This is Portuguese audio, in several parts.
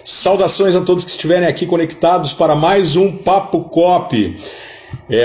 Saudações a todos que estiverem aqui conectados para mais um Papo Cop.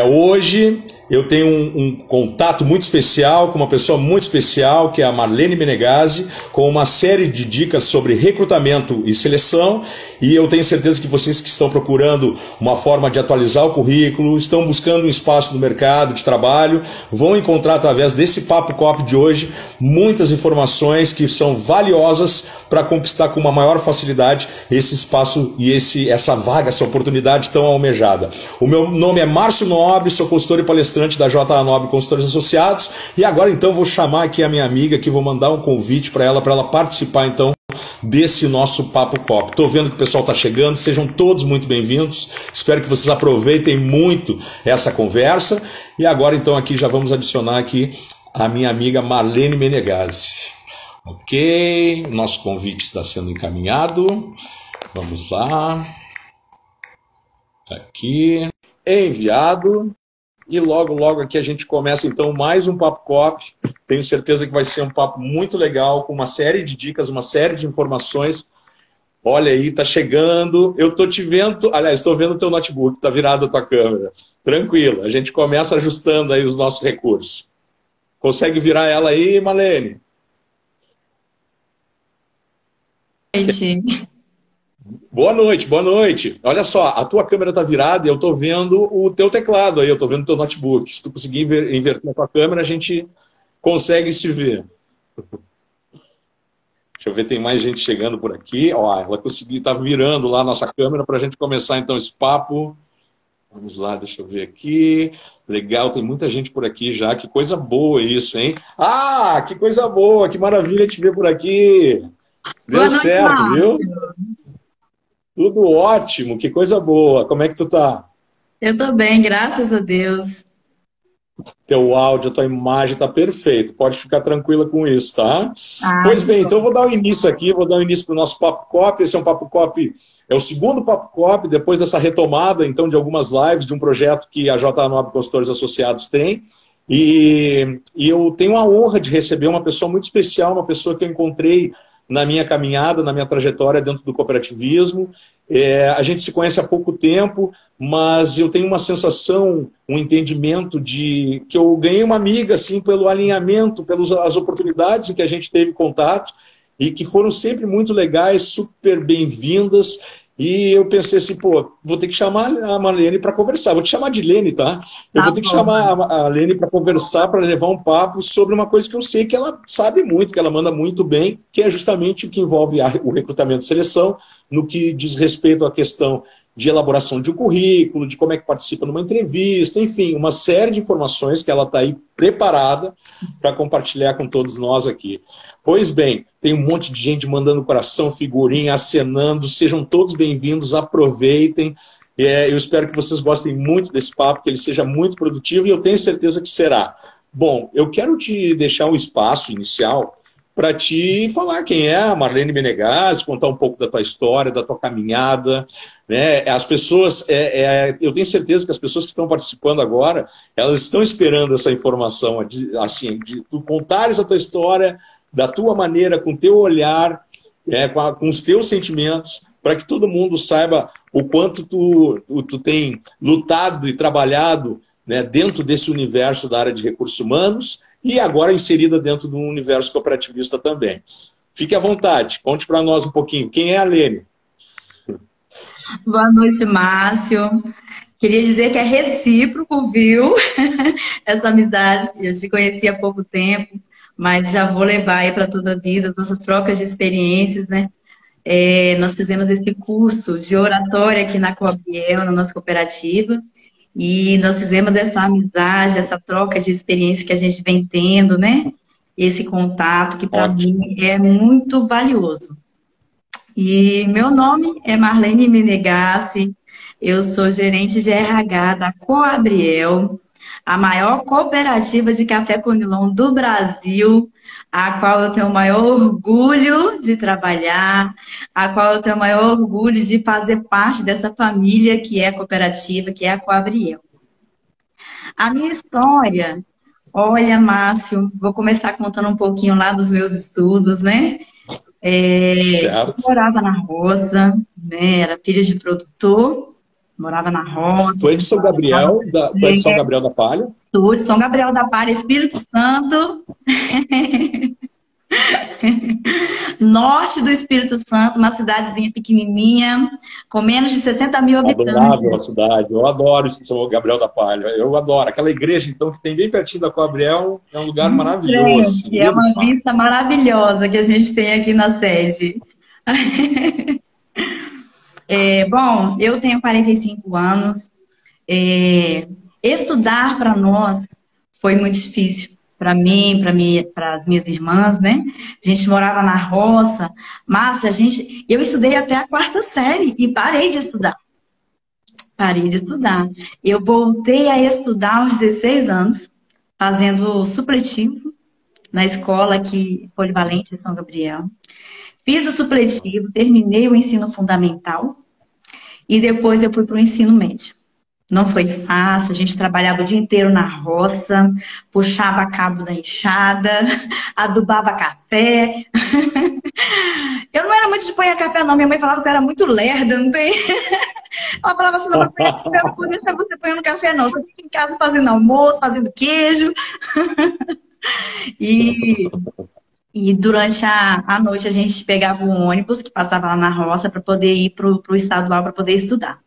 Hoje eu tenho um contato muito especial com uma pessoa muito especial, que é a Marlene Menegazzi, com uma série de dicas sobre recrutamento e seleção, e eu tenho certeza que vocês que estão procurando uma forma de atualizar o currículo, estão buscando um espaço no mercado de trabalho, vão encontrar através desse Papo Cop de hoje muitas informações que são valiosas para conquistar com uma maior facilidade esse espaço e essa vaga, essa oportunidade tão almejada. O meu nome é Márcio Nobre, sou consultor e palestrante da JA Nobre Consultores Associados, e agora então vou chamar aqui a minha amiga, que vou mandar um convite para ela participar então desse nosso Papo Cop. Estou vendo que o pessoal está chegando, sejam todos muito bem-vindos, espero que vocês aproveitem muito essa conversa, e agora então aqui já vamos adicionar aqui a minha amiga Marlene Menegazzi. Ok, nosso convite está sendo encaminhado, vamos lá, está aqui, enviado. E logo aqui a gente começa então mais um Papo Cop. Tenho certeza que vai ser um papo muito legal, com uma série de dicas, uma série de informações. Olha aí, tá chegando. Eu tô te vendo, aliás, estou vendo o teu notebook, tá virado a tua câmera. Tranquilo, a gente começa ajustando aí os nossos recursos. Consegue virar ela aí, Marlene? Boa noite, boa noite. Olha só, a tua câmera está virada e eu estou vendo o teu teclado aí, eu estou vendo o teu notebook. Se tu conseguir inverter a tua câmera, a gente consegue se ver. Deixa eu ver, tem mais gente chegando por aqui. Ó, ela conseguiu, tá virando lá a nossa câmera para a gente começar então esse papo. Vamos lá, deixa eu ver aqui. Legal, tem muita gente por aqui já. Que coisa boa isso, hein? Ah, que coisa boa, que maravilha te ver por aqui. Deu certo, viu? Tudo ótimo, que coisa boa. Como é que tu tá? Eu tô bem, graças a Deus. Teu áudio, a tua imagem tá perfeito. Pode ficar tranquila com isso, tá? Pois bem, então eu vou dar o início aqui, vou dar o início para o nosso Papo Cop. Esse é um Papo Cop, é o segundo Papo Cop, depois dessa retomada, então, de algumas lives, de um projeto que a JA Nobre Consultores Associados tem. E eu tenho a honra de receber uma pessoa muito especial, uma pessoa que eu encontrei na minha caminhada, na minha trajetória dentro do cooperativismo. A gente se conhece há pouco tempo, mas eu tenho uma sensação, um entendimento de que eu ganhei uma amiga assim, pelo alinhamento, pelas oportunidades em que a gente teve contato e que foram sempre muito legais, super bem-vindas. E eu pensei assim, pô, vou ter que chamar a Marlene para conversar. Vou te chamar de Lene, tá? Eu vou ter que chamar a Lene para conversar, para levar um papo sobre uma coisa que eu sei que ela sabe muito, que ela manda muito bem, que é justamente o que envolve o recrutamento e seleção, no que diz respeito à questão de elaboração de um currículo, de como é que participa numa entrevista, enfim, uma série de informações que ela está aí preparada para compartilhar com todos nós aqui. Pois bem, tem um monte de gente mandando coração, figurinha, acenando, sejam todos bem-vindos, aproveitem. Eu espero que vocês gostem muito desse papo, que ele seja muito produtivo, e eu tenho certeza que será. Bom, eu quero te deixar um espaço inicial para te falar quem é a Marlene Menegazzi, contar um pouco da tua história, da tua caminhada, né? As pessoas, eu tenho certeza que as pessoas que estão participando agora, elas estão esperando essa informação, assim, de tu contares a tua história, da tua maneira, com o teu olhar, com os teus sentimentos, para que todo mundo saiba o quanto tu tem lutado e trabalhado, né, dentro desse universo da área de recursos humanos, e agora inserida dentro do universo cooperativista também. Fique à vontade, conte para nós um pouquinho. Quem é a Lene? Boa noite, Márcio. Queria dizer que é recíproco, viu? Essa amizade. Eu te conheci há pouco tempo, mas já vou levar aí para toda a vida, nossas trocas de experiências, né? Nós fizemos esse curso de oratória aqui na Coabriel, na nossa cooperativa, e nós fizemos essa amizade, essa troca de experiência que a gente vem tendo, né? Esse contato que para mim é muito valioso. E meu nome é Marlene Menegazzi, eu sou gerente de RH da Coabriel, a maior cooperativa de café Conilon do Brasil, a qual eu tenho o maior orgulho de trabalhar, a qual eu tenho o maior orgulho de fazer parte dessa família que é a cooperativa, que é a Coabriel. A minha história, olha, Márcio, vou começar contando um pouquinho lá dos meus estudos, né? Eu morava na roça, né? Era filha de produtor, morava na roça. Tu é de São Gabriel, tu é de São Gabriel da Palha? Tu de São Gabriel da Palha, Espírito Santo. Norte do Espírito Santo, uma cidadezinha pequenininha, com menos de 60 mil habitantes. Adorável a cidade, eu adoro São Gabriel da Palha, eu adoro. Aquela igreja, então, que tem bem pertinho da Coabriel, é um lugar maravilhoso. É uma vista maravilhosa que a gente tem aqui na sede. Bom, eu tenho 45 anos. Estudar para nós foi muito difícil. Para mim, para as minhas irmãs, né? A gente morava na roça, mas eu estudei até a 4ª série e parei de estudar. Parei de estudar. Eu voltei a estudar aos 16 anos, fazendo supletivo na escola aqui, Polivalente de São Gabriel. Fiz o supletivo, terminei o ensino fundamental e depois eu fui para o ensino médio. Não foi fácil, a gente trabalhava o dia inteiro na roça, puxava cabo da enxada, adubava café. Eu não era muito de pôr café, não. Minha mãe falava que eu era muito lerda, não tem? Ela falava assim, não, por isso que você põe no café, não. Você fica em casa fazendo almoço, fazendo queijo. E durante a noite a gente pegava o ônibus que passava lá na roça para poder ir para o estadual para poder estudar.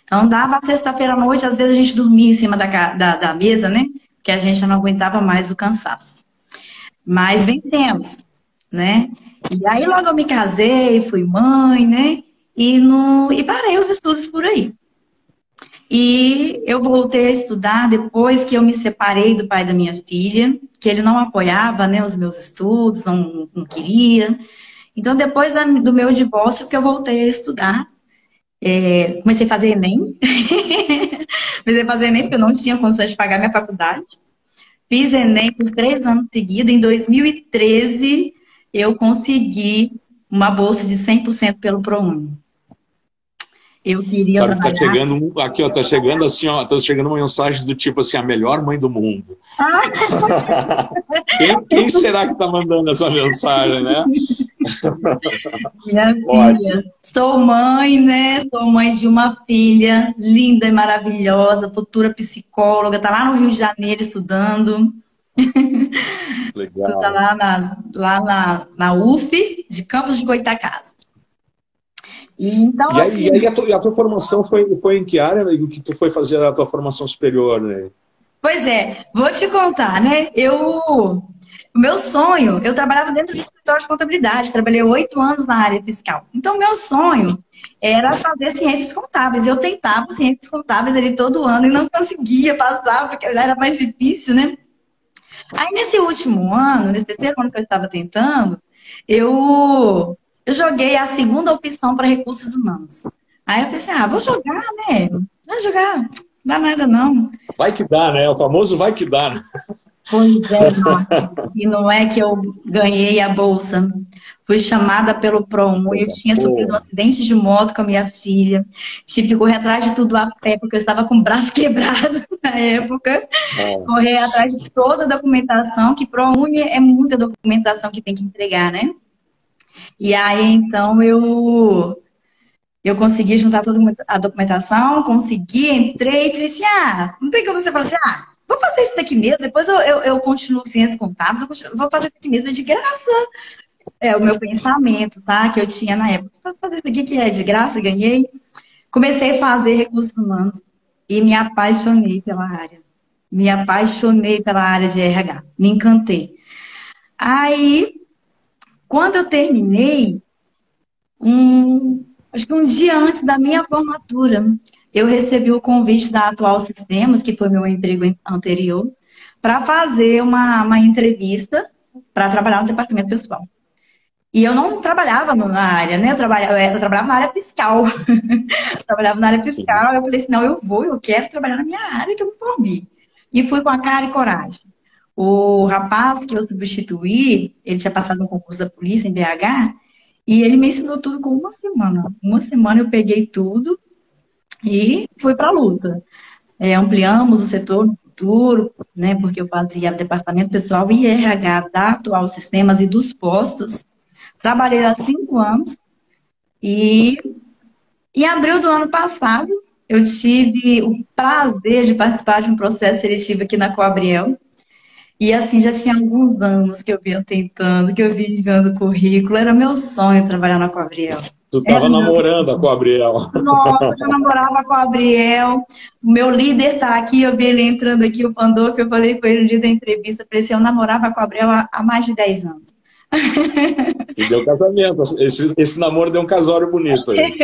Então, dava sexta-feira à noite, às vezes a gente dormia em cima da mesa, né? Porque a gente já não aguentava mais o cansaço. Mas vencemos, né? E aí logo eu me casei, fui mãe, né? E parei os estudos por aí. E eu voltei a estudar depois que eu me separei do pai da minha filha, que ele não apoiava, né, os meus estudos, não queria. Então, depois do meu divórcio, que eu voltei a estudar. Comecei a fazer Enem. Comecei a fazer Enem porque eu não tinha condições de pagar minha faculdade. Fiz Enem por 3 anos seguidos. Em 2013, eu consegui uma bolsa de 100% pelo ProUni. Eu queria Sabe, tá chegando aqui, ó, tá chegando assim, ó, tá chegando mensagens do tipo assim, a melhor mãe do mundo. Quem será que tá mandando essa mensagem, né? Minha filha. Sou mãe, né? Sou mãe de uma filha linda e maravilhosa, futura psicóloga, tá lá no Rio de Janeiro estudando. Legal. Tá lá na UF de Campos de Goytacazes. Então, e aí a tua formação foi em que área, né, que tu foi fazer a tua formação superior, né? Pois é, vou te contar, né? O meu sonho, eu trabalhava dentro do escritório de contabilidade, trabalhei 8 anos na área fiscal. Então, meu sonho era fazer ciências contábeis. Eu tentava ciências contábeis ali todo ano e não conseguia passar, porque era mais difícil, né? Aí, nesse último ano, nesse terceiro ano que eu estava tentando, eu joguei a segunda opção para recursos humanos. Aí eu pensei, vou jogar, né? Vai jogar, não dá nada não. Vai que dá, né? O famoso vai que dá, né? Pois é, e não é que eu ganhei a bolsa. Fui chamada pelo ProUni, eu tinha sofrido um acidente de moto com a minha filha. Tive que correr atrás de tudo a pé, porque eu estava com o braço quebrado na época. Correr atrás de toda a documentação, que ProUni é muita documentação que tem que entregar, né? E aí, então, eu consegui juntar toda a documentação, entrei e falei assim, não tem como você falar assim, vou fazer isso daqui mesmo, depois eu continuo ciências contábeis, vou fazer isso daqui mesmo, é de graça. É o meu pensamento, tá? Que eu tinha na época. Vou fazer isso aqui que é de graça, ganhei. Comecei a fazer recursos humanos e me apaixonei pela área. Me apaixonei pela área de RH. Me encantei. Aí, quando eu terminei, acho que um dia antes da minha formatura, eu recebi o convite da Atual Sistemas, que foi meu emprego anterior, para fazer uma entrevista para trabalhar no departamento pessoal. E eu não trabalhava na área, né? Eu trabalhava na área fiscal. Trabalhava na área fiscal. Eu falei assim, não, eu quero trabalhar na minha área que eu me formei. E fui com a cara e coragem. O rapaz que eu substituí, ele tinha passado no concurso da polícia em BH, e ele me ensinou tudo com uma semana. Uma semana eu peguei tudo e fui para a luta. Ampliamos o setor no futuro, né? Porque eu fazia departamento pessoal e RH da Atual Sistemas e dos postos. Trabalhei lá 5 anos e em abril do ano passado eu tive o prazer de participar de um processo seletivo aqui na Coabriel. E assim, já tinha alguns anos que eu vinha tentando, que eu vinha enviando currículo. Era meu sonho trabalhar na Coabriel. Tu estava namorando a Coabriel. Nossa, eu namorava com a Gabriel. O meu líder está aqui, eu vi ele entrando aqui, o Pandolfo, eu falei com ele no dia da entrevista, para ele, eu namorava com a Gabriel há mais de 10 anos. E deu casamento. Esse namoro deu um casório bonito aí.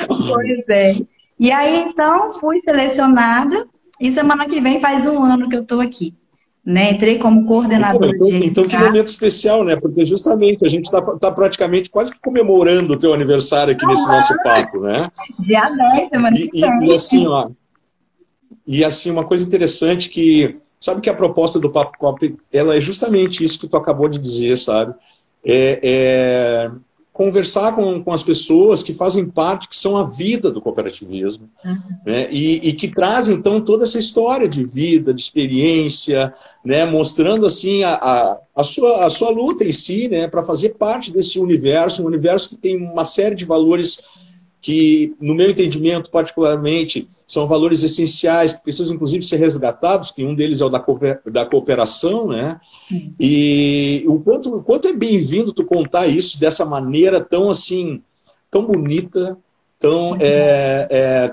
Pois é. E aí, então, fui selecionada e semana que vem faz 1 ano que eu estou aqui. Né? Entrei como coordenadora de RH. Então, que momento especial, né? Porque justamente a gente está praticamente quase que comemorando o teu aniversário aqui nesse nosso papo, né? Dia 10, semana que vem. E assim, uma coisa interessante que... Sabe que a proposta do Papo Cop, ela é justamente isso que tu acabou de dizer, sabe? Conversar com as pessoas que fazem parte, que são a vida do cooperativismo, né? E que trazem, então, toda essa história de vida, de experiência, né? Mostrando, assim, a sua luta em si, né? Para fazer parte desse universo, um universo que tem uma série de valores que, no meu entendimento, particularmente, são valores essenciais, que precisam, inclusive, ser resgatados, que um deles é o da cooperação, né? E o quanto é bem-vindo tu contar isso dessa maneira tão, assim, tão bonita, tão,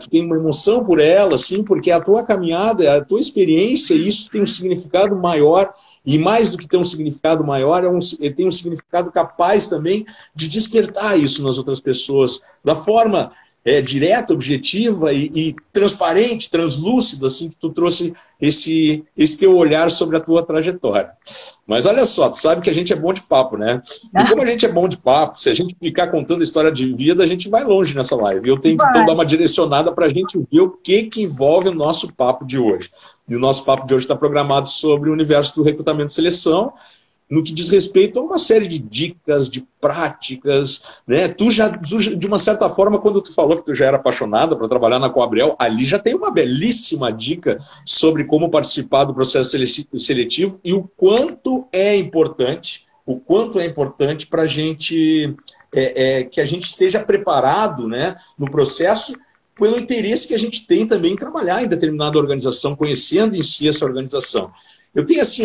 tu tem uma emoção por ela, assim, porque a tua caminhada, a tua experiência, isso tem um significado maior, e mais do que ter um significado maior, tem um significado capaz também de despertar isso nas outras pessoas, da forma direta, objetiva e transparente, translúcida, assim, que tu trouxe esse teu olhar sobre a tua trajetória. Mas olha só, tu sabe que a gente é bom de papo, né? E como a gente é bom de papo, se a gente ficar contando história de vida, a gente vai longe nessa live. Eu tenho que então dar uma direcionada para a gente ver o que envolve o nosso papo de hoje. E o nosso papo de hoje está programado sobre o universo do recrutamento e seleção, no que diz respeito a uma série de dicas, de práticas, né? Tu já, de uma certa forma, quando tu falou que tu já era apaixonada para trabalhar na Coabriel, ali já tem uma belíssima dica sobre como participar do processo seletivo e o quanto é importante para a gente, que a gente esteja preparado, né, no processo, pelo interesse que a gente tem também em trabalhar em determinada organização, conhecendo em si essa organização. Eu tenho, assim,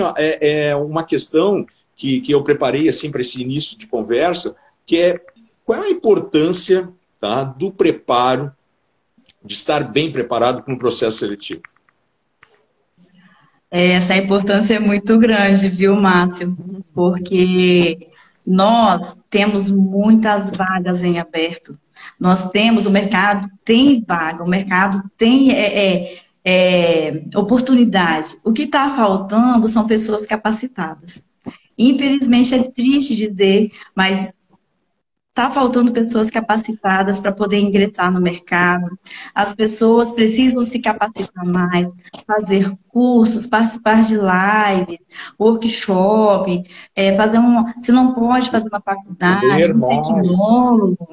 uma questão que eu preparei assim, para esse início de conversa, que é qual é a importância, tá, do preparo, de estar bem preparado para um processo seletivo? Essa importância é muito grande, viu, Márcio? Porque nós temos muitas vagas em aberto. O mercado tem vaga, o mercado tem oportunidade. O que está faltando são pessoas capacitadas. Infelizmente, é triste dizer, mas está faltando pessoas capacitadas para poder ingressar no mercado. As pessoas precisam se capacitar mais, fazer cursos, participar de lives, workshop, se não pode fazer uma faculdade,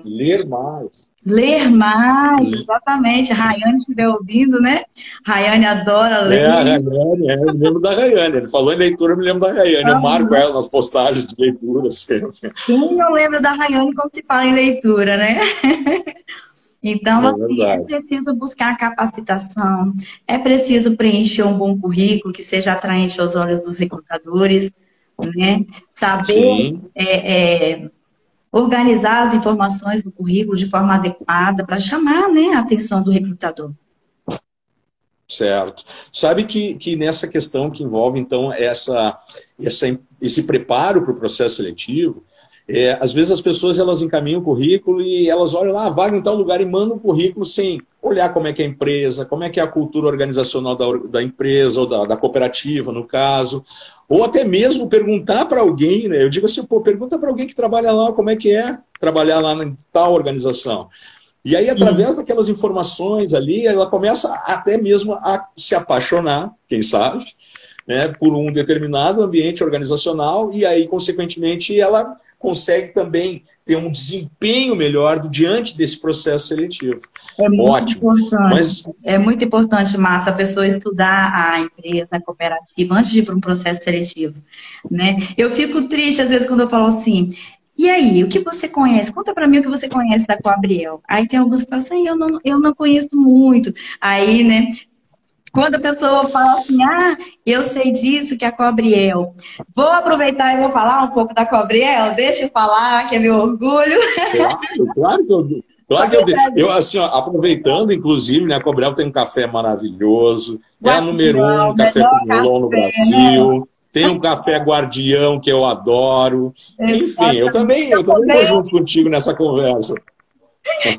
ler mais. Ler mais, exatamente. A Rayane estiver ouvindo, né? Rayane adora ler. A Rayane, eu me lembro da Rayane. Ele falou em leitura, eu me lembro da Rayane. Eu marco ela nas postagens de leitura. Quem não lembra da Rayane quando se fala em leitura, né? Então, assim, é preciso buscar capacitação, é preciso preencher um bom currículo que seja atraente aos olhos dos recrutadores, né? Saber organizar as informações do currículo de forma adequada para chamar, né, a atenção do recrutador. Certo. Sabe que nessa questão que envolve, então, esse preparo para o processo seletivo, às vezes as pessoas elas encaminham o currículo e elas olham lá, vaga em tal lugar e mandam o currículo sem olhar como é que é a empresa, como é que é a cultura organizacional da empresa ou da cooperativa, no caso, ou até mesmo perguntar para alguém, né? Eu digo assim, pergunta para alguém que trabalha lá como é que é trabalhar lá em tal organização. E aí, através daquelas informações ali, ela começa até mesmo a se apaixonar, quem sabe, né, por um determinado ambiente organizacional e aí, consequentemente, ela consegue também ter um desempenho melhor diante desse processo seletivo. É muito importante. É muito importante, Márcia, a pessoa estudar a empresa, a cooperativa, antes de ir para um processo seletivo, né? Eu fico triste, às vezes, quando eu falo assim, E aí, o que você conhece? Conta para mim o que você conhece da Coabriel. Aí tem alguns que falam assim, eu não conheço muito. Aí, né, quando a pessoa fala assim, eu sei disso que é a Coabriel. Vou aproveitar e vou falar um pouco da Coabriel, deixa eu falar, que é meu orgulho. Claro, claro que eu, claro que eu assim, ó, aproveitando, inclusive, né, a Cobrel tem um café maravilhoso, é a número um café com Melhor Milão no café, né? Brasil, tem um café Guardião que eu adoro. Enfim, Exatamente. eu também vou junto contigo nessa conversa.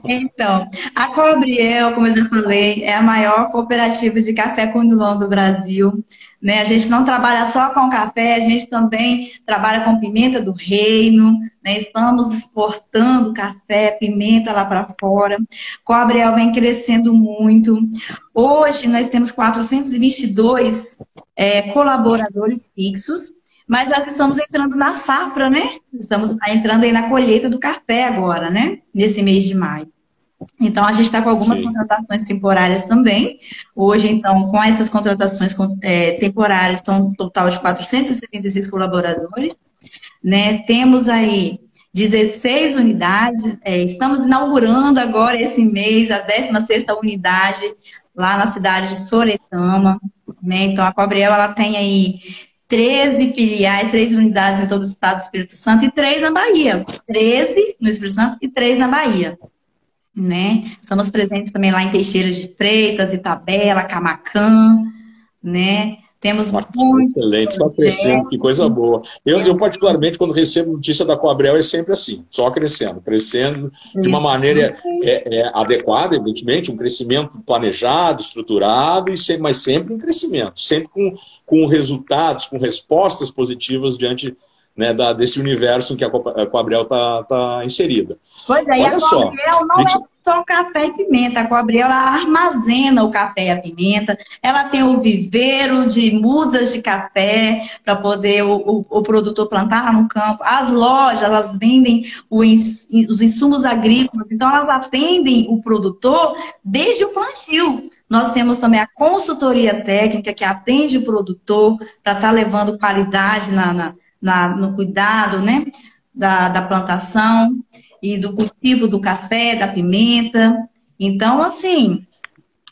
Então, a Cobriel, como eu já falei, é a maior cooperativa de café condilon do Brasil, né? A gente não trabalha só com café, a gente também trabalha com pimenta do reino, né? Estamos exportando café, pimenta lá para fora. Cobriel vem crescendo muito. Hoje nós temos 422 colaboradores fixos, mas nós estamos entrando na safra, né? Estamos entrando aí na colheita do café agora, né? Nesse mês de maio. Então, a gente está com algumas Sim. contratações temporárias também. Hoje, então, com essas contratações temporárias, são um total de 476 colaboradores, né? Temos aí 16 unidades. Estamos inaugurando agora, esse mês, a 16ª unidade, lá na cidade de Soretama, né? Então, a Cobriel, ela tem aí 13 filiais, 3 unidades em todo o estado do Espírito Santo e 3 na Bahia. 13 no Espírito Santo e 3 na Bahia, né? Estamos presentes também lá em Teixeira de Freitas, Itabela, Camaquã, né? Temos muito Excelente, está crescendo, que coisa boa. Eu, particularmente, quando recebo notícia da Coabriel, é sempre assim, só crescendo, crescendo de uma maneira adequada, evidentemente, um crescimento planejado, estruturado, mas sempre um crescimento, sempre com resultados, com respostas positivas diante, né, desse universo em que a Coabriel está inserida. Pois é, e Olha a só. Coabriel não é só café e pimenta. A Coabriel, ela armazena o café e a pimenta. Ela tem o viveiro de mudas de café para poder o produtor plantar lá no campo. As lojas, elas vendem os insumos agrícolas. Então, elas atendem o produtor desde o plantio. Nós temos também a consultoria técnica que atende o produtor para estar levando qualidade no cuidado, né, da plantação e do cultivo do café, da pimenta. Então, assim,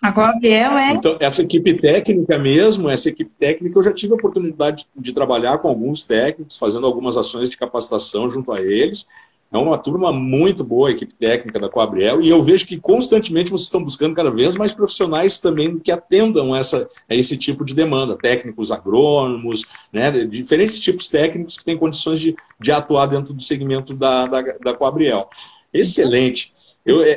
a Coabriel Então, essa equipe técnica mesmo, essa equipe técnica, eu já tive a oportunidade de trabalhar com alguns técnicos, fazendo algumas ações de capacitação junto a eles. É uma turma muito boa, a equipe técnica da Coabriel, e eu vejo que constantemente vocês estão buscando cada vez mais profissionais também que atendam a esse tipo de demanda, técnicos agrônomos, né, diferentes tipos técnicos que têm condições de atuar dentro do segmento da Coabriel. Excelente.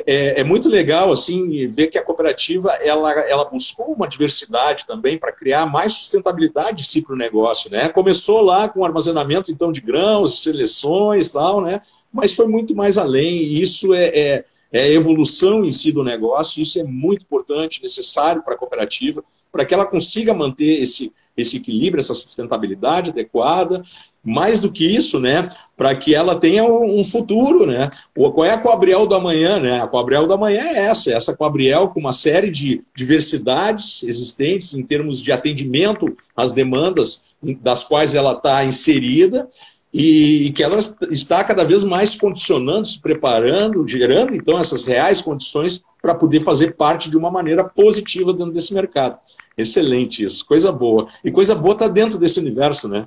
É muito legal assim ver que a cooperativa ela buscou uma diversidade também para criar mais sustentabilidade de si para o negócio, né? Começou lá com armazenamento então de grãos, seleções, tal, né? Mas foi muito mais além. E isso é a evolução em si do negócio. Isso é muito importante, necessário para a cooperativa, para que ela consiga manter esse equilíbrio, essa sustentabilidade adequada. Mais do que isso, né, para que ela tenha um futuro, né? Qual é a Coabriel do amanhã, né? A Coabriel do amanhã é essa Coabriel com uma série de diversidades existentes em termos de atendimento às demandas das quais ela está inserida e que ela está cada vez mais condicionando, se preparando, gerando então essas reais condições para poder fazer parte de uma maneira positiva dentro desse mercado. Excelente isso, coisa boa. E coisa boa está dentro desse universo, né?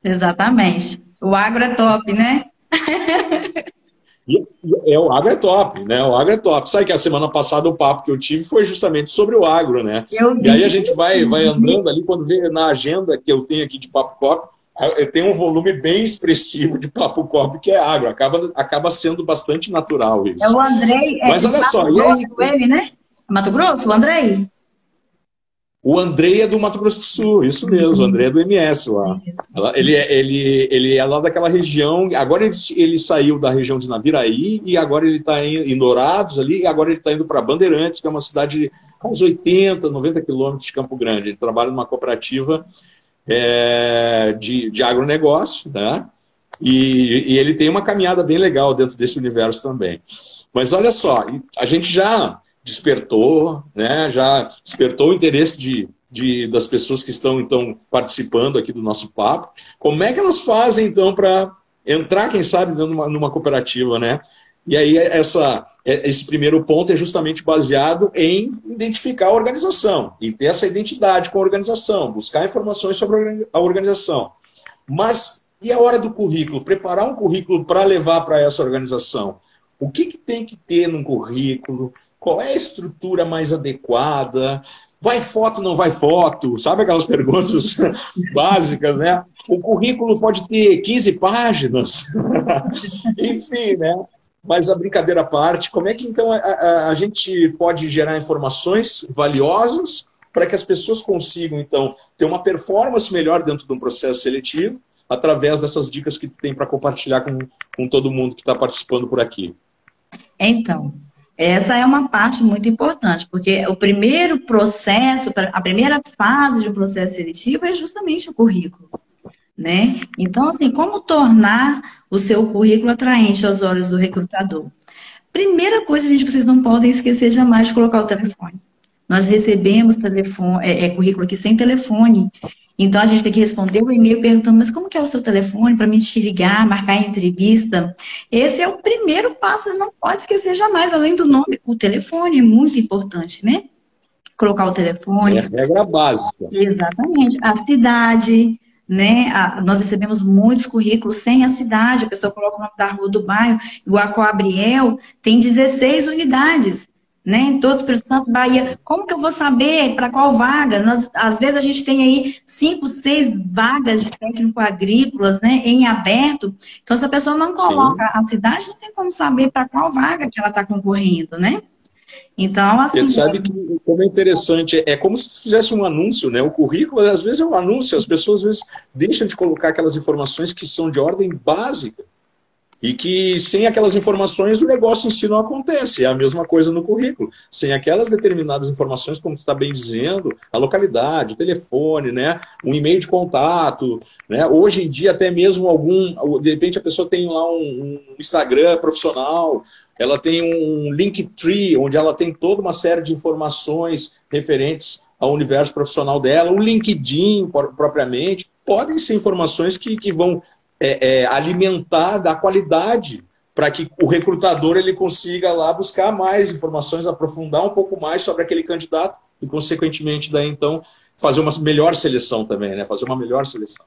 Exatamente. O agro é top, né? O agro é top, né? O agro é top. Sabe que a semana passada o papo que eu tive foi justamente sobre o agro, né? E aí a gente vai andando ali, quando vê na agenda que eu tenho aqui de Papo Cop, eu tenho um volume bem expressivo de Papo Cop que é agro. Acaba sendo bastante natural isso. É o Andrei. Mas olha só. Ele, né? Mato Grosso, o Andrei? O Andrei é do Mato Grosso do Sul, isso mesmo, o Andrei é do MS lá. Ele é lá daquela região, agora ele saiu da região de Naviraí e agora ele está em Dourados ali, e agora ele está indo para Bandeirantes, que é uma cidade a uns 80, 90 quilômetros de Campo Grande. Ele trabalha numa cooperativa de agronegócio, né? E ele tem uma caminhada bem legal dentro desse universo também. Mas olha só, a gente já despertou, né? Já despertou o interesse das pessoas que estão então participando aqui do nosso papo. Como é que elas fazem então para entrar, quem sabe, numa cooperativa, né? E aí esse primeiro ponto é justamente baseado em identificar a organização e ter essa identidade com a organização, buscar informações sobre a organização. Mas e a hora do currículo? Preparar um currículo para levar para essa organização. O que tem que ter num currículo? Qual é a estrutura mais adequada? Vai foto, não vai foto? Sabe aquelas perguntas básicas, né? O currículo pode ter 15 páginas. Enfim, né? Mas a brincadeira à parte, como é que então a gente pode gerar informações valiosas para que as pessoas consigam, então, ter uma performance melhor dentro de um processo seletivo, através dessas dicas que tu tem para compartilhar com todo mundo que está participando por aqui? Então, essa é uma parte muito importante, porque o primeiro processo, a primeira fase de um processo seletivo é justamente o currículo, né? Então, assim, como tornar o seu currículo atraente aos olhos do recrutador? Primeira coisa, gente, vocês não podem esquecer jamais de colocar o telefone. Nós recebemos currículo aqui sem telefone. Então, a gente tem que responder o e-mail perguntando, mas como que é o seu telefone para mim te ligar, marcar a entrevista? Esse é o primeiro passo, você não pode esquecer jamais, além do nome. O telefone é muito importante, né? Colocar o telefone. É a regra básica. Exatamente. A cidade, né? Nós recebemos muitos currículos sem a cidade, a pessoa coloca o nome da rua do bairro, igual a Coabriel, tem 16 unidades. Né, em todos os Espírito Santo, Bahia, como que eu vou saber para qual vaga? Às vezes a gente tem aí 5, 6 vagas de técnico agrícolas, né, em aberto. Então, se a pessoa não coloca a cidade, não tem como saber para qual vaga que ela está concorrendo, né? Então, assim... Você sabe que como é interessante, é como se fizesse um anúncio, né? O currículo, às vezes, é um anúncio, as pessoas, às vezes, deixam de colocar aquelas informações que são de ordem básica. E que sem aquelas informações o negócio em si não acontece. É a mesma coisa no currículo. Sem aquelas determinadas informações, como tu está bem dizendo, a localidade, o telefone, né, um e-mail de contato, né, hoje em dia até mesmo de repente a pessoa tem lá um Instagram profissional, ela tem um Linktree, onde ela tem toda uma série de informações referentes ao universo profissional dela, um LinkedIn propriamente, podem ser informações que vão alimentar da qualidade para que o recrutador ele consiga lá buscar mais informações, aprofundar um pouco mais sobre aquele candidato e, consequentemente, daí, então, fazer uma melhor seleção também, né? Fazer uma melhor seleção.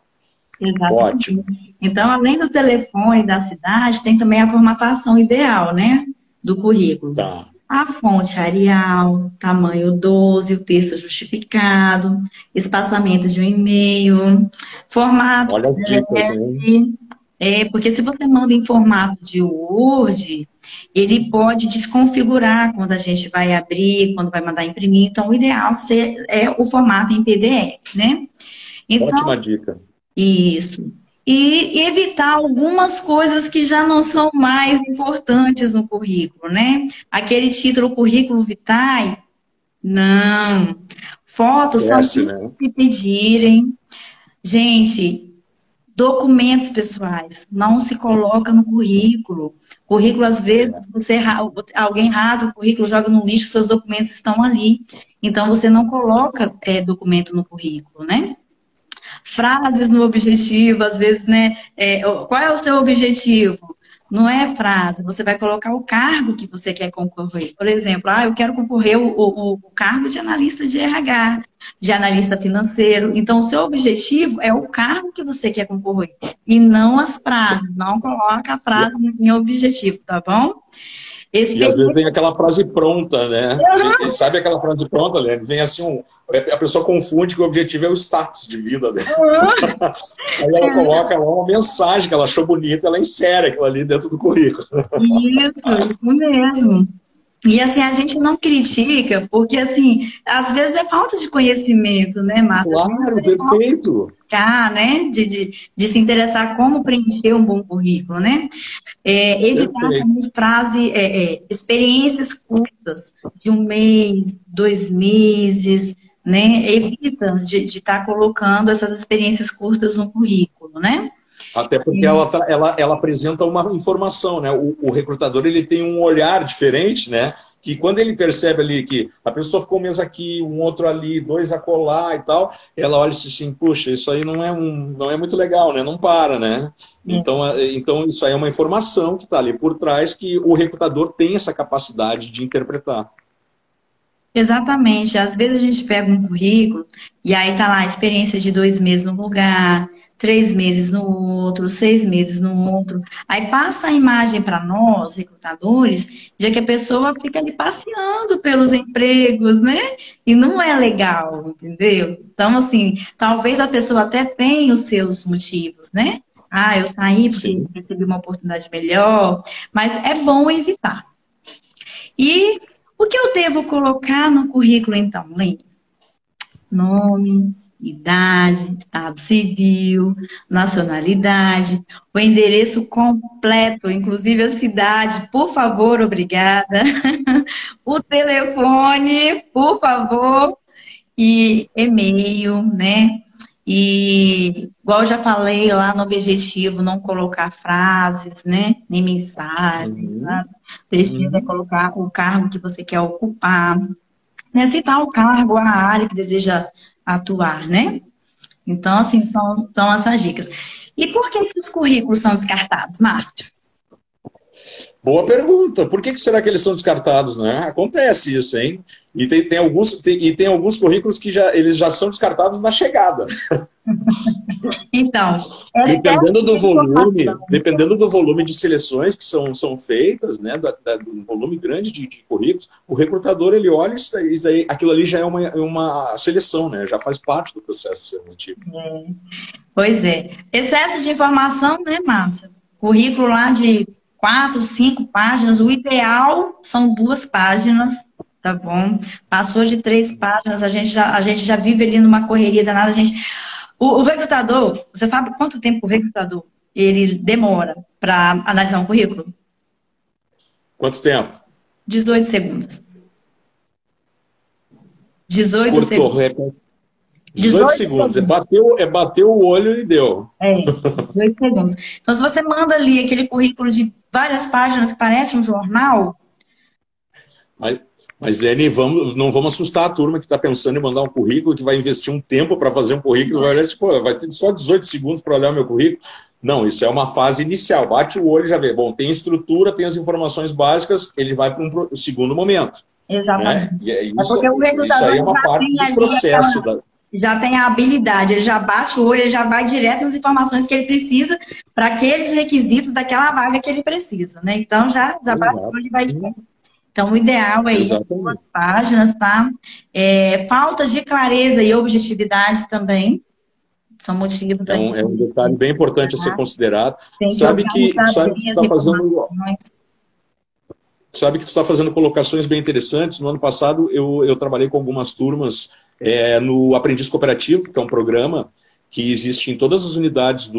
Exatamente. Ótimo. Então, além do telefone da cidade, tem também a formatação ideal, né? Do currículo. Tá. A fonte Arial, tamanho 12, o texto justificado, espaçamento de um e-mail, formato... Olha as dicas, hein? Porque se você manda em formato de Word, ele pode desconfigurar quando a gente vai abrir, quando vai mandar imprimir. Então, o ideal é o formato em PDF, né? Então, ótima dica. Isso. E evitar algumas coisas que já não são mais importantes no currículo, né? Aquele título currículo vitae, não. Fotos só se pedirem. Gente, documentos pessoais não se coloca no currículo. Currículo, às vezes, alguém rasga o currículo, joga no lixo, seus documentos estão ali. Então, você não coloca documento no currículo, né? Frases no objetivo, às vezes, né? Qual é o seu objetivo? Não é frase, você vai colocar o cargo que você quer concorrer. Por exemplo, eu quero concorrer o cargo de analista de RH, de analista financeiro. Então, o seu objetivo é o cargo que você quer concorrer, e não as frases. Não coloca a frase em objetivo, tá bom? E às vezes vem aquela frase pronta, né? Sabe aquela frase pronta, Lene? Vem assim, a pessoa confunde que o objetivo é o status de vida dela. Aí ela coloca lá uma mensagem que ela achou bonita, ela insere aquilo ali dentro do currículo. Isso mesmo. E assim, a gente não critica, porque assim, às vezes é falta de conhecimento, né, Márcia? Claro, perfeito. Né? De se interessar como preencher um bom currículo, né? Evitar também experiências curtas, de 1 mês, 2 meses, né? Evita de estar colocando essas experiências curtas no currículo, né? Até porque ela apresenta uma informação, né? O recrutador ele tem um olhar diferente, né? Que quando ele percebe ali que a pessoa ficou um mês aqui, um outro ali, dois acolá e tal, ela olha assim, puxa, isso aí não é muito legal, né? Não para, né? Então isso aí é uma informação que está ali por trás que o recrutador tem essa capacidade de interpretar. Exatamente. Às vezes a gente pega um currículo e aí tá lá a experiência de 2 meses num lugar, 3 meses no outro, 6 meses no outro. Aí passa a imagem para nós, recrutadores, de que a pessoa fica ali passeando pelos empregos, né? E não é legal, entendeu? Então, assim, talvez a pessoa até tenha os seus motivos, né? Ah, eu saí porque Sim. recebi uma oportunidade melhor, mas é bom evitar. E o que eu devo colocar no currículo, então, Lê? Nome, idade, estado civil, nacionalidade, o endereço completo, inclusive a cidade, por favor, obrigada. O telefone, por favor, e e-mail, né? E, igual eu já falei lá no objetivo, não colocar frases, né? Nem mensagens, Uhum. nada. Deixa eu colocar o cargo que você quer ocupar, né? Citar o cargo, a área que deseja atuar, né? Então, assim, são essas dicas. E por que os currículos são descartados, Márcio? Boa pergunta. Por que será que eles são descartados, né? Acontece isso, hein? E tem alguns currículos que eles já são descartados na chegada. Então, dependendo do volume de seleções que são feitas, né, do volume grande de currículos, o recrutador ele olha isso aí, aquilo ali já é uma seleção, né? Já faz parte do processo seletivo. Pois é. Excesso de informação, né, Márcio? Currículo lá de 4, 5 páginas, o ideal são 2 páginas, tá bom? Passou de 3 páginas, a gente já vive ali numa correria danada, o recrutador, você sabe quanto tempo o recrutador ele demora para analisar um currículo? Quanto tempo? 18 segundos. 18 Curto, segundos. 18 segundos. Bateu o olho e deu. 18 segundos. Então, se você manda ali aquele currículo de várias páginas que parece um jornal. Mas Dani, não vamos assustar a turma que está pensando em mandar um currículo, que vai investir um tempo para fazer um currículo, vai olhar e dizer, pô, vai ter só 18 segundos para olhar o meu currículo. Não, isso é uma fase inicial. Bate o olho e já vê. Bom, tem estrutura, tem as informações básicas, ele vai para um segundo momento. Exatamente. Né? Isso aí é uma parte do processo. Já tem a habilidade, ele já bate o olho, ele já vai direto nas informações que ele precisa para aqueles requisitos daquela vaga que ele precisa, né? Então, já bate o olho e vai direto. Então, o ideal é ir 2 páginas, tá? Falta de clareza e objetividade também são motivos. É um detalhe bem importante a ser considerado. Sabe que tu está fazendo colocações bem interessantes. No ano passado, eu trabalhei com algumas turmas no Aprendiz Cooperativo, que é um programa que existe em todas as unidades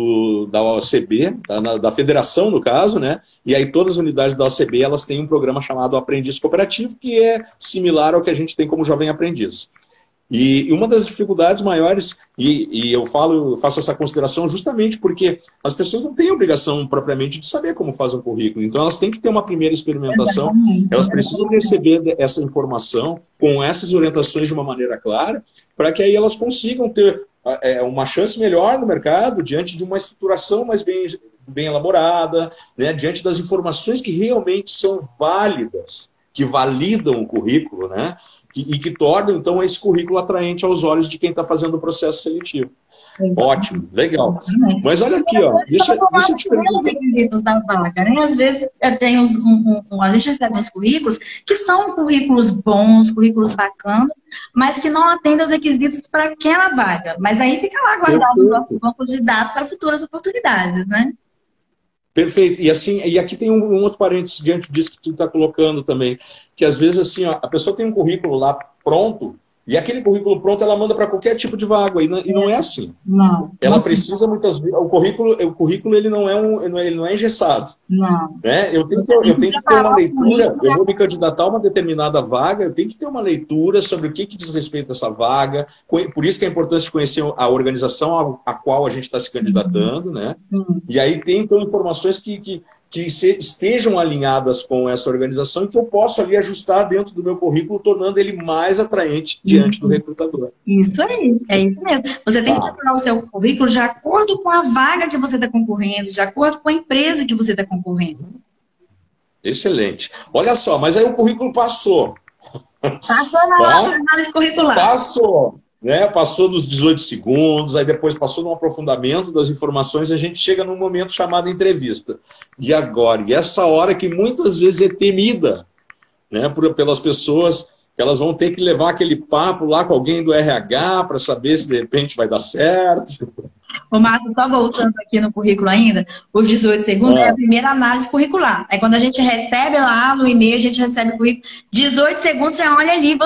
da OCB, da federação, no caso, né? E aí todas as unidades da OCB, elas têm um programa chamado Aprendiz Cooperativo, que é similar ao que a gente tem como Jovem Aprendiz. E uma das dificuldades maiores, e eu faço essa consideração justamente porque as pessoas não têm obrigação propriamente de saber como faz um currículo. Então elas têm que ter uma primeira experimentação, elas precisam receber essa informação com essas orientações de uma maneira clara, para que aí elas consigam ter uma chance melhor no mercado, diante de uma estruturação mais bem elaborada, né, diante das informações que realmente são válidas, que validam o currículo, né? E que tornam, então, esse currículo atraente aos olhos de quem está fazendo o processo seletivo. Ótimo, legal. Mas olha aqui, ó, deixa eu te perguntar. Da vaga, né? Às vezes tem a gente recebe uns currículos que são currículos bons, currículos bacanas, mas que não atendem aos requisitos para aquela vaga. Mas aí fica lá guardado no nosso banco de dados para futuras oportunidades, né? Perfeito. E aqui tem um outro parênteses diante disso que tu está colocando também, que às vezes assim, ó, a pessoa tem um currículo lá pronto E aquele currículo pronto ela manda para qualquer tipo de vaga, e não é assim. Não. Ela precisa muitas vezes... O currículo ele não é engessado. Não. Né? Eu tenho que ter uma leitura, eu vou me candidatar a uma determinada vaga, eu tenho que ter uma leitura sobre o que diz respeito a essa vaga, por isso que é importante conhecer a organização a qual a gente está se candidatando, né? E aí tem, então, informações que estejam alinhadas com essa organização e que eu posso ali ajustar dentro do meu currículo, tornando ele mais atraente diante do recrutador. Isso aí, é isso mesmo. Você tem que preparar o seu currículo de acordo com a vaga que você está concorrendo, de acordo com a empresa que você está concorrendo. Excelente. Olha só, mas aí o currículo passou. Passou na análise curricular. Passou. Né? Passou nos 18 segundos, aí depois passou no aprofundamento das informações, a gente chega num momento chamado entrevista. E agora? E essa hora que muitas vezes é temida, né? Pelas pessoas, que elas vão ter que levar aquele papo lá com alguém do RH para saber se de repente vai dar certo. O Marcos, só voltando aqui no currículo ainda, os 18 segundos é a primeira análise curricular. É quando a gente recebe lá no e-mail, a gente recebe o currículo, 18 segundos, você olha ali,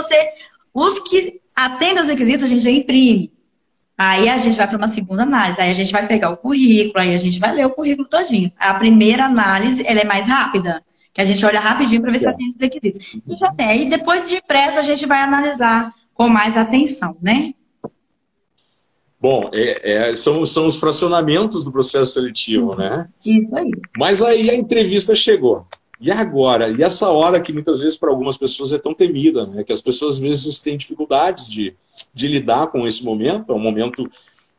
os que atendem aos requisitos, a gente vem e imprime. Aí a gente vai para uma segunda análise, aí a gente vai pegar o currículo, aí a gente vai ler o currículo todinho. A primeira análise, ela é mais rápida, que a gente olha rapidinho para ver se atende os requisitos. E já tem. Aí depois de impresso, a gente vai analisar com mais atenção, né? Bom, são os fracionamentos do processo seletivo, né? Isso aí. Mas aí a entrevista chegou. E agora? E essa hora que muitas vezes para algumas pessoas é tão temida, né? Que as pessoas às vezes têm dificuldades de lidar com esse momento. É um momento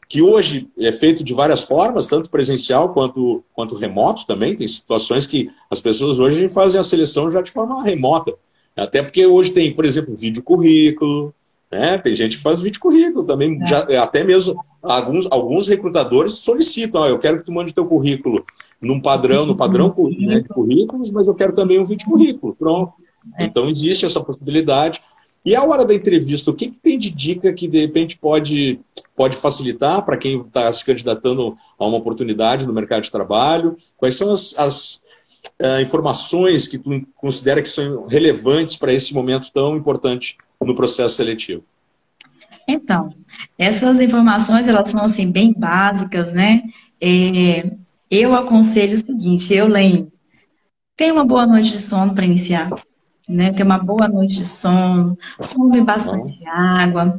que hoje é feito de várias formas, tanto presencial quanto remoto também. Tem situações que as pessoas hoje fazem a seleção já de forma remota. Até porque hoje tem, por exemplo, vídeo currículo, né? Tem gente que faz vídeo currículo também. Já, até mesmo alguns recrutadores solicitam, eu quero que tu mande teu currículo no padrão, né, de currículos, mas eu quero também um vídeo currículo. Pronto. Então existe essa possibilidade. E a hora da entrevista, o que tem de dica que de repente pode facilitar para quem está se candidatando a uma oportunidade no mercado de trabalho? Quais são as informações que tu considera que são relevantes para esse momento tão importante no processo seletivo? Então, essas informações, elas são assim bem básicas, né? Eu aconselho o seguinte, eu leio. Tenha uma boa noite de sono para iniciar, né? Tenha uma boa noite de sono, tome bastante água,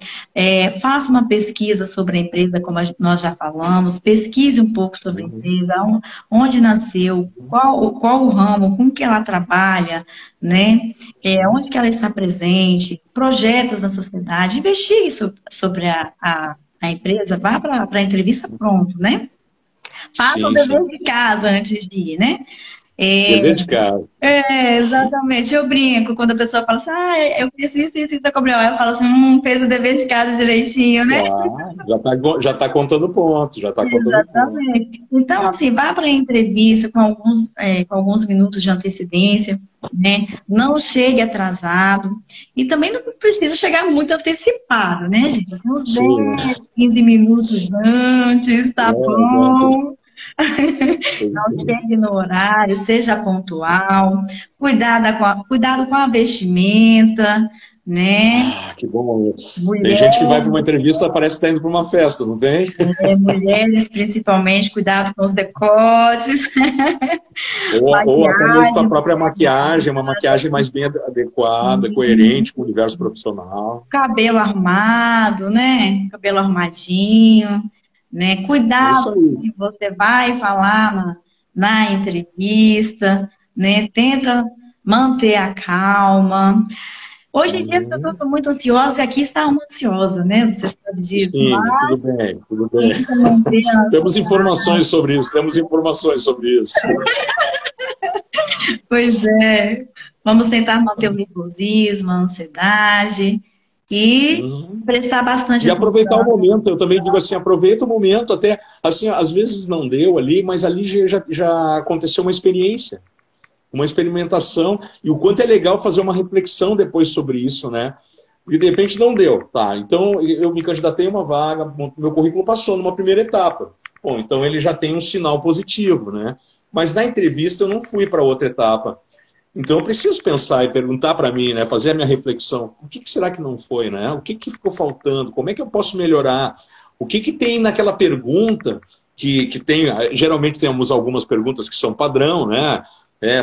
faça uma pesquisa sobre a empresa, como nós já falamos, pesquise um pouco sobre a empresa, onde nasceu, qual o ramo, com que ela trabalha, né? Onde que ela está presente, projetos na sociedade, investigue sobre a empresa, vá para a entrevista pronto, né? Faça o dever de casa antes de ir, né? Dever de casa. Exatamente. Eu brinco quando a pessoa fala assim, eu preciso da Gabriel. Eu falo assim, fez o dever de casa direitinho, né? Já tá contando ponto, Exatamente. Então, assim, vá para a entrevista com alguns minutos de antecedência, né? Não chegue atrasado. E também não precisa chegar muito antecipado, né, gente? Uns 10, 15 minutos antes, tá bom? Não chegue no horário, seja pontual, cuidado com a vestimenta, né? Que bom isso. Tem gente que vai para uma entrevista, parece que está indo para uma festa, não tem? Mulheres, principalmente, cuidado com os decotes. Ou até mesmo com a própria maquiagem, uma maquiagem mais bem adequada, coerente com o universo profissional. Cabelo arrumado, né? Cabelo arrumadinho. Né? Cuidado que você vai falar na entrevista, né? Tenta manter a calma. Hoje em dia as pessoas estão muito ansiosas e aqui está uma ansiosa, né? Você sabe disso. Sim, tudo bem. Temos informações sobre isso, Pois é. Vamos tentar manter o nervosismo, a ansiedade. E prestar bastante atenção. E aproveitar o momento, eu também digo assim, aproveita o momento, até, assim, às vezes não deu ali, mas ali já aconteceu uma experiência, uma experimentação, e o quanto é legal fazer uma reflexão depois sobre isso, né? E de repente não deu, tá? Então eu me candidatei a uma vaga, meu currículo passou numa primeira etapa. Bom, então ele já tem um sinal positivo, né? Mas na entrevista eu não fui para outra etapa. Então eu preciso pensar e perguntar para mim, né, fazer a minha reflexão. O que será que não foi, né? O que ficou faltando? Como é que eu posso melhorar? O que tem naquela pergunta que tem... Geralmente temos algumas perguntas que são padrão, né?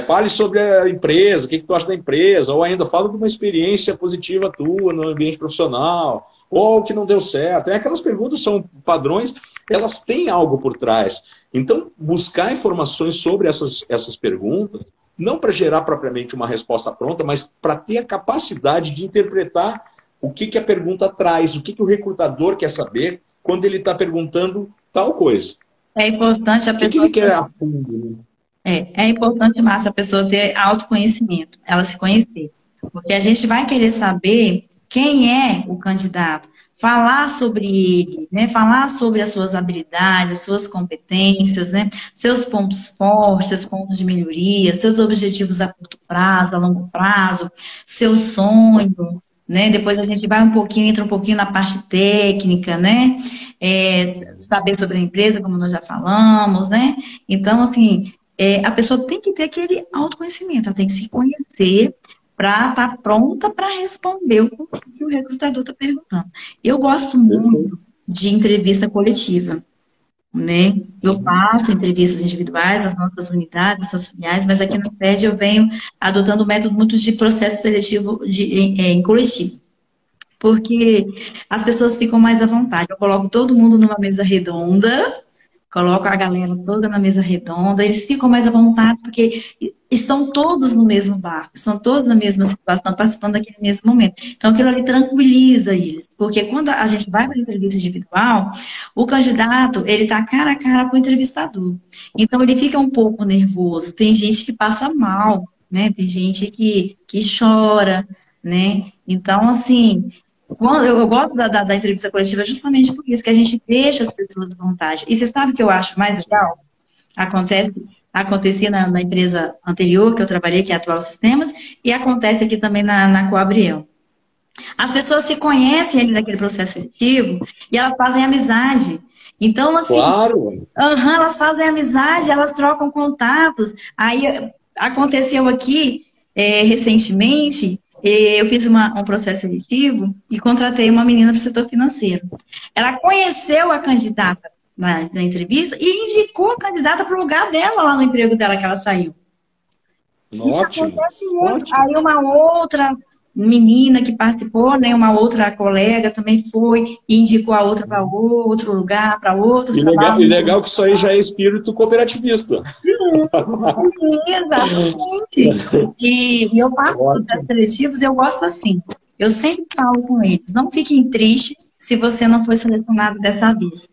Fale sobre a empresa, o que tu acha da empresa? Ou ainda fala de uma experiência positiva tua no ambiente profissional. Ou que não deu certo. Aquelas perguntas são padrões, elas têm algo por trás. Então, buscar informações sobre essas perguntas, não para gerar propriamente uma resposta pronta, mas para ter a capacidade de interpretar o que a pergunta traz, o que o recrutador quer saber quando ele está perguntando tal coisa. É importante a pessoa... O que ele quer a fundo, né? É importante, Márcia, a pessoa ter autoconhecimento, ela se conhecer. Porque a gente vai querer saber quem é o candidato, falar sobre ele, né? Falar sobre as suas habilidades, as suas competências, né? Seus pontos fortes, seus pontos de melhoria, seus objetivos a curto prazo, a longo prazo, seu sonho, né? Depois a gente vai entra um pouquinho na parte técnica, né? Saber sobre a empresa, como nós já falamos, né? Então, assim, a pessoa tem que ter aquele autoconhecimento, ela tem que se conhecer para estar pronta para responder o que o recrutador está perguntando. Eu gosto muito de entrevista coletiva, né? Eu faço entrevistas individuais, as nossas unidades, as filiais, mas aqui na sede eu venho adotando um método muito de processo seletivo em coletivo, porque as pessoas ficam mais à vontade. Eu coloco todo mundo numa mesa redonda, coloco a galera toda na mesa redonda, eles ficam mais à vontade, porque estão todos no mesmo barco, estão todos na mesma situação, participando daquele mesmo momento. Então, aquilo ali tranquiliza eles, porque quando a gente vai para a entrevista individual, o candidato, ele está cara a cara com o entrevistador. Então, ele fica um pouco nervoso. Tem gente que passa mal, né? Tem gente que chora, né? Então, assim... Eu gosto da entrevista coletiva justamente por isso, que a gente deixa as pessoas à vontade. E você sabe o que eu acho mais legal? Acontecia na empresa anterior que eu trabalhei, que é a Atual Sistemas, e acontece aqui também na Coabriel. As pessoas se conhecem ali naquele processo seletivo e elas fazem amizade. Então, assim, claro. Elas fazem amizade, elas trocam contatos. Aí aconteceu aqui recentemente... Eu fiz um processo seletivo e contratei uma menina para o setor financeiro. Ela conheceu a candidata na entrevista e indicou a candidata para o lugar dela lá no emprego dela que ela saiu. Ótimo. Ótimo. Aí uma outra menina que participou, né, uma outra colega também foi e indicou a outra para outro lugar, para outro trabalho. E legal que isso aí já é espírito cooperativista. Exatamente. E eu faço processos seletivos, eu gosto assim. Eu sempre falo com eles, não fiquem tristes se você não foi selecionado dessa vez.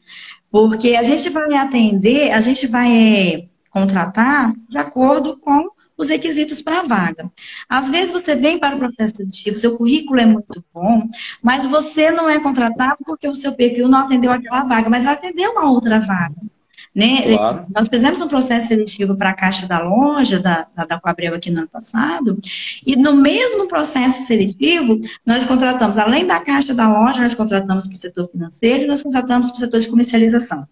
Porque a gente vai atender, a gente vai contratar de acordo com os requisitos para a vaga. Às vezes você vem para o processo seletivo, seu currículo é muito bom, mas você não é contratado porque o seu perfil não atendeu aquela vaga, mas vai atender uma outra vaga. Né? Claro. Nós fizemos um processo seletivo para a Caixa da Loja, da Coabriel aqui no ano passado, e no mesmo processo seletivo, nós contratamos, além da Caixa da Loja, nós contratamos para o setor financeiro e nós contratamos para o setor de comercialização.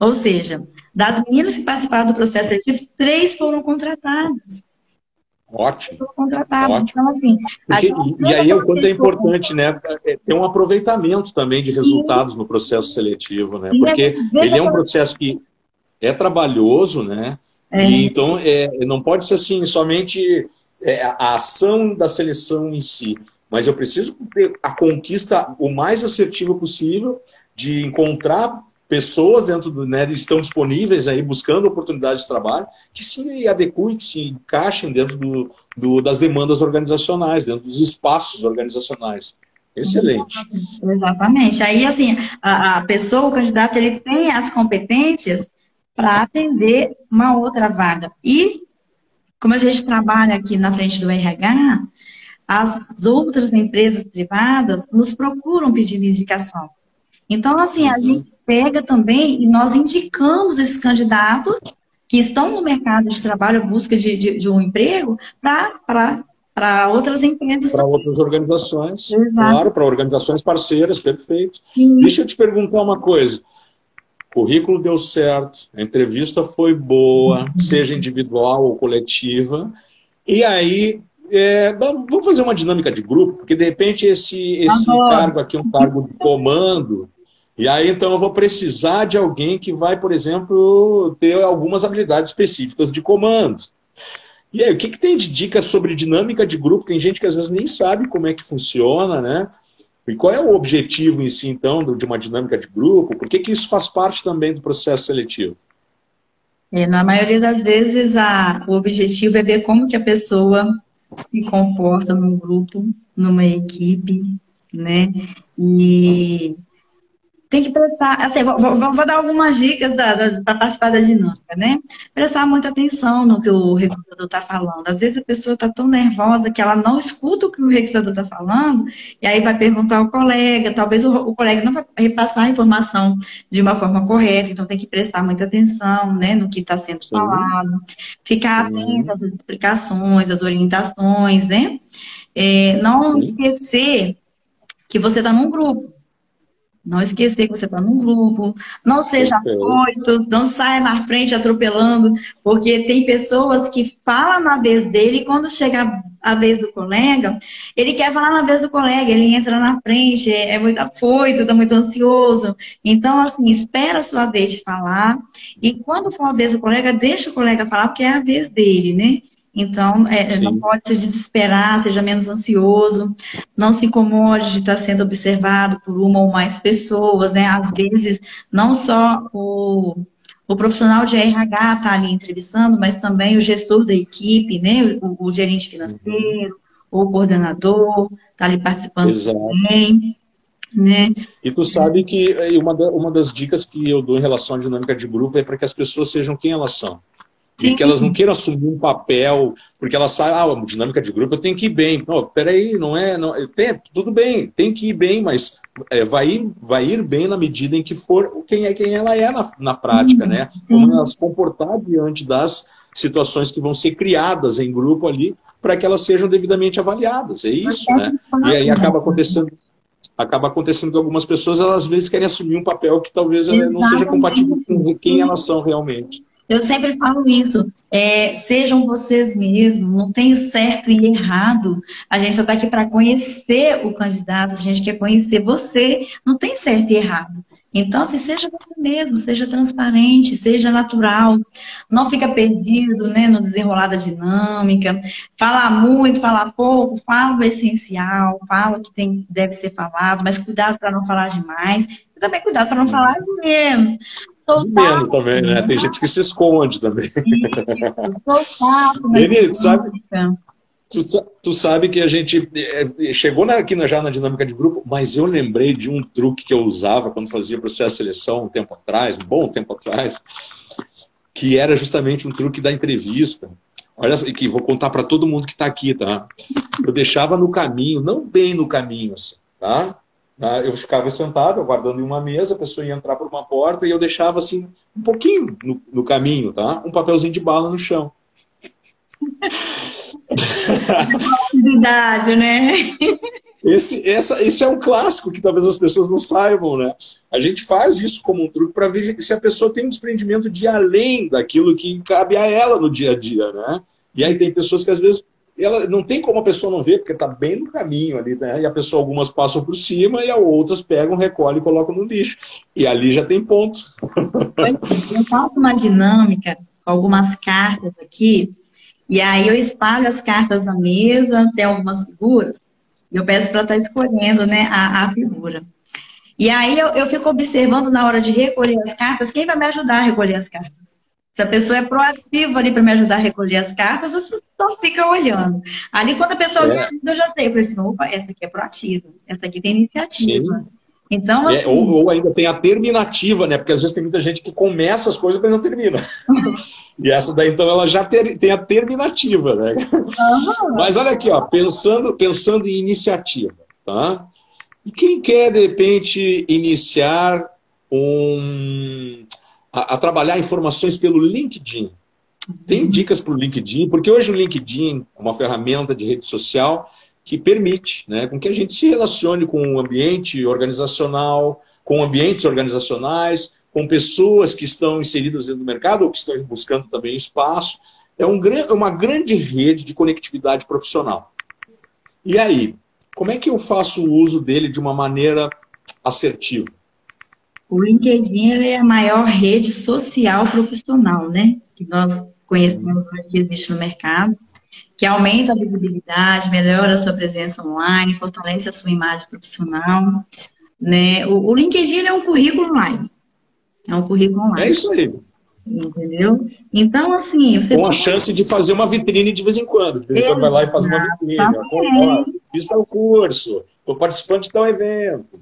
Ou seja, das meninas que participaram do processo seletivo, 3 foram contratadas. Ótimo. Foram contratadas. Ótimo. Então, assim, e aí o quanto é importante, né? Ter um aproveitamento também de resultados no processo seletivo, né? Porque ele é um processo que é trabalhoso, né? E então não pode ser assim somente a ação da seleção em si, mas eu preciso ter a conquista o mais assertiva possível de encontrar pessoas dentro do, né, estão disponíveis aí buscando oportunidades de trabalho que se adequem, que se encaixem dentro das demandas organizacionais, dentro dos espaços organizacionais. Excelente. Exatamente. Aí, assim, a pessoa, o candidato, ele tem as competências para atender uma outra vaga. E, como a gente trabalha aqui na frente do RH, as outras empresas privadas nos procuram pedindo indicação. Então, assim, a gente pega também e nós indicamos esses candidatos que estão no mercado de trabalho, busca de um emprego, para outras empresas. Para outras organizações. Exato. Claro, para organizações parceiras, perfeito. Sim. Deixa eu te perguntar uma coisa. O currículo deu certo, a entrevista foi boa, seja individual ou coletiva. E aí, vamos fazer uma dinâmica de grupo, porque de repente esse cargo aqui é um cargo de comando, e aí então eu vou precisar de alguém que vai, por exemplo, ter algumas habilidades específicas de comando. E aí, o que tem de dicas sobre dinâmica de grupo? Tem gente que às vezes nem sabe como é que funciona, né? E qual é o objetivo em si, então, de uma dinâmica de grupo? Por que isso faz parte também do processo seletivo? Na maioria das vezes, o objetivo é ver como que a pessoa se comporta num grupo, numa equipe, né? E tem que prestar, assim, vou dar algumas dicas para participar da dinâmica, né? Prestar muita atenção no que o recrutador está falando. Às vezes a pessoa está tão nervosa que ela não escuta o que o recrutador está falando, e aí vai perguntar ao colega, talvez o colega não vai repassar a informação de uma forma correta, então tem que prestar muita atenção, né, no que está sendo falado, ficar atento às explicações, às orientações, né? Não esquecer que você está num grupo. Não esquecer que você está num grupo, não seja afoito, não saia na frente atropelando, porque tem pessoas que falam na vez dele e quando chega a vez do colega, ele quer falar na vez do colega, ele entra na frente, é muito afoito, está muito ansioso. Então, assim, espera a sua vez de falar e quando for a vez do colega, deixa o colega falar, porque é a vez dele, né? Então, não pode se desesperar, seja menos ansioso, não se incomode de estar sendo observado por uma ou mais pessoas, né? Às vezes, não só o profissional de RH está ali entrevistando, mas também o gestor da equipe, né? O gerente financeiro, o coordenador está ali participando também. Né? E tu sabe que uma das dicas que eu dou em relação à dinâmica de grupo é para que as pessoas sejam quem elas são. E que elas não queiram assumir um papel, porque elas sabem, dinâmica de grupo eu tenho que ir bem. Não, peraí, tudo bem, tem que ir bem, mas vai ir bem na medida em que for quem ela é na prática, né? Como ela se comportar diante das situações que vão ser criadas em grupo ali, para que elas sejam devidamente avaliadas. É isso, né? E aí acaba acontecendo que algumas pessoas, elas às vezes querem assumir um papel que talvez não seja compatível com quem elas são realmente. Eu sempre falo isso, sejam vocês mesmos, não tem certo e errado. A gente só está aqui para conhecer o candidato, a gente quer conhecer você, não tem certo e errado. Então, seja você mesmo, seja transparente, seja natural, não fica perdido, né, no desenrolar da dinâmica, falar muito, falar pouco, fala o essencial, fala o que deve ser falado, mas cuidado para não falar demais, e também cuidado para não falar de menos. Menos também, né? Tem gente que se esconde também. Ele, tu sabe que a gente chegou aqui já na dinâmica de grupo, mas eu lembrei de um truque que eu usava quando fazia processo de seleção um tempo atrás, um bom tempo atrás, que era justamente um truque da entrevista. Olha, que vou contar para todo mundo que está aqui, tá? Eu deixava no caminho, não bem no caminho, assim, tá? Eu ficava sentado, aguardando em uma mesa, a pessoa ia entrar por uma porta e eu deixava assim, um pouquinho no caminho, tá? Um papelzinho de bala no chão. Verdade, né? Esse é um clássico que talvez as pessoas não saibam, né? A gente faz isso como um truque para ver se a pessoa tem um desprendimento de além daquilo que cabe a ela no dia a dia, né? E aí tem pessoas que às vezes não tem como a pessoa não ver, porque está bem no caminho ali, né? E a pessoa, algumas passam por cima e as outras pegam, recolhem e colocam no lixo. E ali já tem pontos. Eu faço uma dinâmica com algumas cartas aqui, e aí eu espalho as cartas na mesa, tem algumas figuras, e eu peço para estar escolhendo, né, a figura. E aí eu fico observando na hora de recolher as cartas, quem vai me ajudar a recolher as cartas? Se a pessoa é proativa ali para me ajudar a recolher as cartas, você só fica olhando. Ali, quando a pessoa me ajuda, eu já sei. Eu falei assim, opa, essa aqui é proativa, essa aqui tem iniciativa. Sim. Então, assim, ou ainda tem a terminativa, né? Porque às vezes tem muita gente que começa as coisas, mas não termina. E essa daí, então, ela já tem a terminativa, né? Mas olha aqui, ó, pensando em iniciativa, tá? E quem quer, de repente, iniciar a trabalhar informações pelo LinkedIn? Tem dicas para o LinkedIn, porque hoje o LinkedIn é uma ferramenta de rede social que permite, né, com que a gente se relacione com o ambiente organizacional, com ambientes organizacionais, com pessoas que estão inseridas dentro do mercado ou que estão buscando também espaço. é uma grande rede de conectividade profissional. E aí, como é que eu faço o uso dele de uma maneira assertiva? O LinkedIn ele é a maior rede social profissional, né? Que nós conhecemos que existe no mercado, que aumenta a visibilidade, melhora a sua presença online, fortalece a sua imagem profissional, né? O LinkedIn é um currículo online. É um currículo É online. isso aí. Entendeu? Então, assim, você Com a chance de fazer uma vitrine de vez em quando. De vez em quando vai lá e faz uma vitrine. Ó, fiz tal curso, estou participando de tal evento.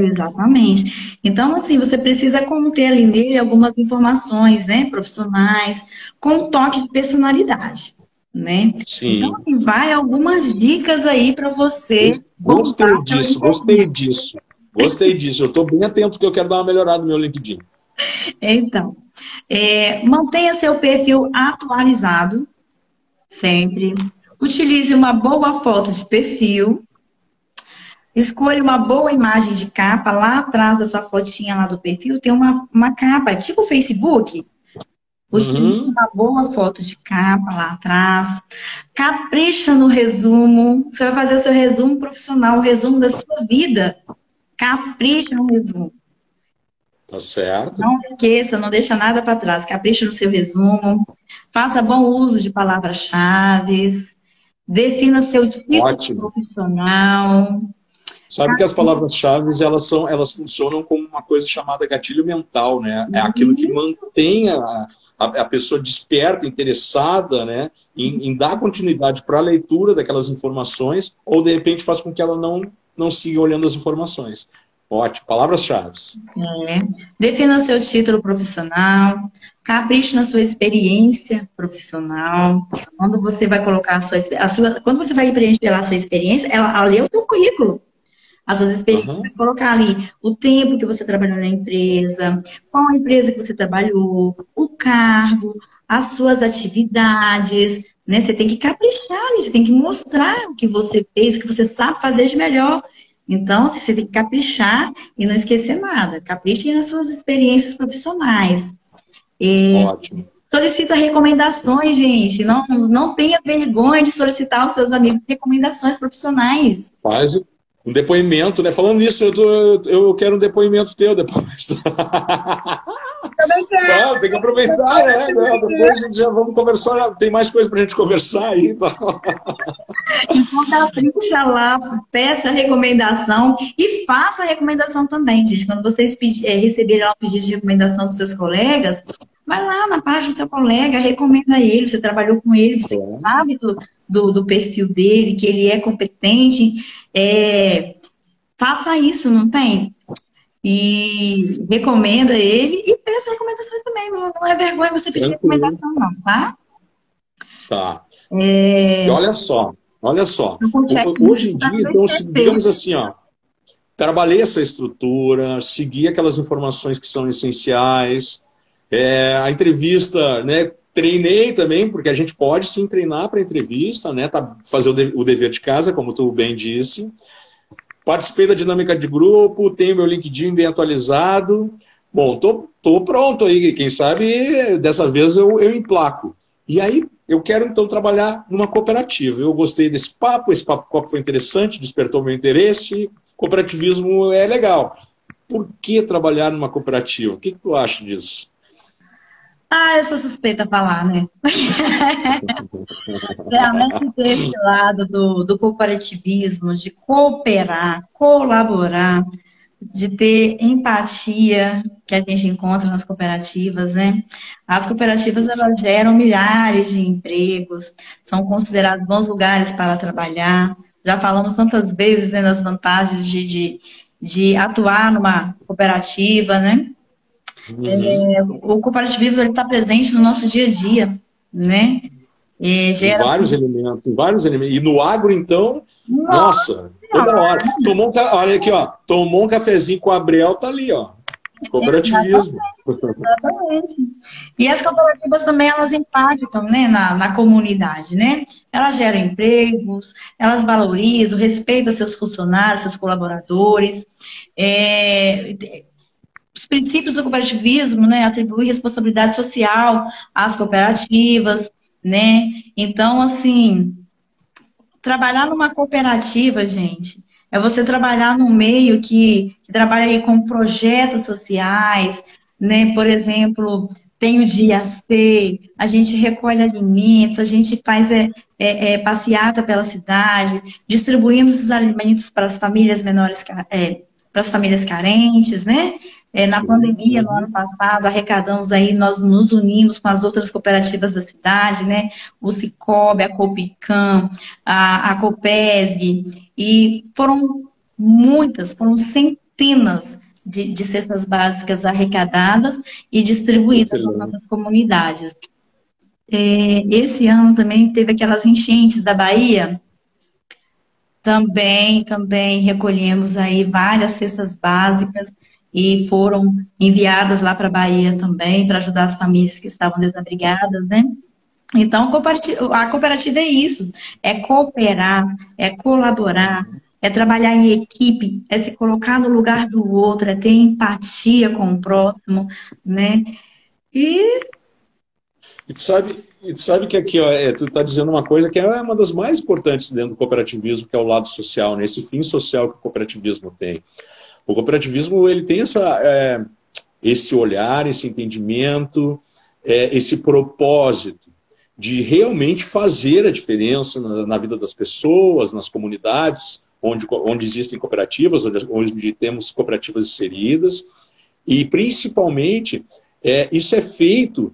Exatamente. Então, assim, você precisa conter ali nele algumas informações, né, profissionais, com um toque de personalidade, né? Então, Sim. assim, vai algumas dicas aí para você Gostei voltar disso, gostei disso. Gostei disso. Eu estou bem atento porque eu quero dar uma melhorada no meu LinkedIn. Então, mantenha seu perfil atualizado sempre. Utilize uma boa foto de perfil. Escolha uma boa imagem de capa. Lá atrás da sua fotinha lá do perfil tem uma capa, tipo o Facebook. Utilize uma boa foto de capa lá atrás. Capricha no resumo. Você vai fazer o seu resumo profissional, o resumo da sua vida. Capricha no resumo. Tá certo. Não esqueça, não deixa nada para trás. Capricha no seu resumo. Faça bom uso de palavras-chave. Defina seu título profissional. Sabe que as palavras-chave, elas funcionam como uma coisa chamada gatilho mental, né? É aquilo que mantém a pessoa desperta, interessada, né? Em dar continuidade para a leitura daquelas informações, ou de repente faz com que ela não siga olhando as informações. Ótimo, palavras-chave. Defina seu título profissional, capriche na sua experiência profissional. Quando você vai colocar quando você vai preencher lá a sua experiência, ali é o seu currículo. As suas experiências, vai colocar ali o tempo que você trabalhou na empresa, qual a empresa que você trabalhou, o cargo, as suas atividades, né? Você tem que caprichar ali, você tem que mostrar o que você fez, o que você sabe fazer de melhor. Então, você tem que caprichar e não esquecer nada. Capriche nas suas experiências profissionais. Ótimo. Solicita recomendações, gente. Não tenha vergonha de solicitar aos seus amigos recomendações profissionais. Faz um depoimento, né? Falando nisso, eu quero um depoimento teu depois. Não, tem que aproveitar, né? Depois já vamos conversar, tem mais coisa pra gente conversar aí. Então, capricha lá, peça a recomendação e faça a recomendação também, gente. Quando vocês receberem um pedido de recomendação dos seus colegas, vai lá na página do seu colega, recomenda ele, você trabalhou com ele, você sabe do perfil dele, que ele é competente. Faça isso, não tem? E recomenda ele e peça recomendações também. Não é vergonha você pedir recomendação, não, tá? Tá. E olha só. Hoje em dia, então, digamos assim, ó, trabalhei essa estrutura, segui aquelas informações que são essenciais, a entrevista, né? Treinei também, porque a gente pode sim treinar para entrevista, né? Fazer o dever de casa, como tu bem disse. Participei da dinâmica de grupo, tenho meu LinkedIn bem atualizado. Bom, tô pronto aí, quem sabe dessa vez eu emplaco. E aí eu quero então trabalhar numa cooperativa. Eu gostei desse papo, esse papo foi interessante, despertou meu interesse. Cooperativismo é legal. Por que trabalhar numa cooperativa? O que tu acha disso? Eu sou suspeita a falar, né? Realmente ter esse lado do cooperativismo, de cooperar, colaborar, de ter empatia que a gente encontra nas cooperativas, né? As cooperativas, elas geram milhares de empregos, são considerados bons lugares para trabalhar. Já falamos tantas vezes, né, das vantagens de atuar numa cooperativa, né? O cooperativismo está presente no nosso dia a dia, né? Em vários elementos. E no agro, então, nossa, toda hora. Olha aqui, ó, tomou um cafezinho com a Abrel, tá ali, ó. Cooperativismo. Exatamente. E as cooperativas também, elas impactam, né, na comunidade, né? Elas geram empregos, elas valorizam, respeitam seus funcionários, seus colaboradores. os princípios do cooperativismo, né? Atribuir responsabilidade social às cooperativas, né? Então, assim, trabalhar numa cooperativa, gente, é você trabalhar num meio que trabalha aí com projetos sociais, né? Por exemplo, tem o Dia C, a gente recolhe alimentos, a gente faz passeata pela cidade, distribuímos os alimentos para as famílias menores, para as famílias carentes, né? Na pandemia, no ano passado, arrecadamos aí, nós nos unimos com as outras cooperativas da cidade, né? O Cicobi, a Copicam, a Copesg, e foram muitas, foram centenas de cestas básicas arrecadadas e distribuídas nas nossas comunidades. Esse ano também teve aquelas enchentes da Bahia. Também recolhemos aí várias cestas básicas e foram enviadas lá para a Bahia também, para ajudar as famílias que estavam desabrigadas, né? Então, a cooperativa é isso, é cooperar, é colaborar, é trabalhar em equipe, é se colocar no lugar do outro, é ter empatia com o próximo, né? E tu sabe que aqui, ó, tu está dizendo uma coisa que é uma das mais importantes dentro do cooperativismo, que é o lado social, né? Esse fim social que o cooperativismo tem. O cooperativismo, ele tem esse olhar, esse entendimento, esse propósito de realmente fazer a diferença na vida das pessoas, nas comunidades, onde existem cooperativas, onde temos cooperativas inseridas, e principalmente isso é feito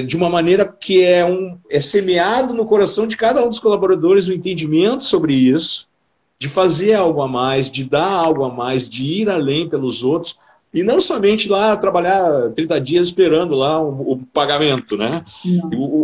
de uma maneira que é semeado no coração de cada um dos colaboradores o entendimento sobre isso, de fazer algo a mais, de dar algo a mais, de ir além pelos outros, e não somente lá trabalhar 30 dias esperando lá o pagamento, né?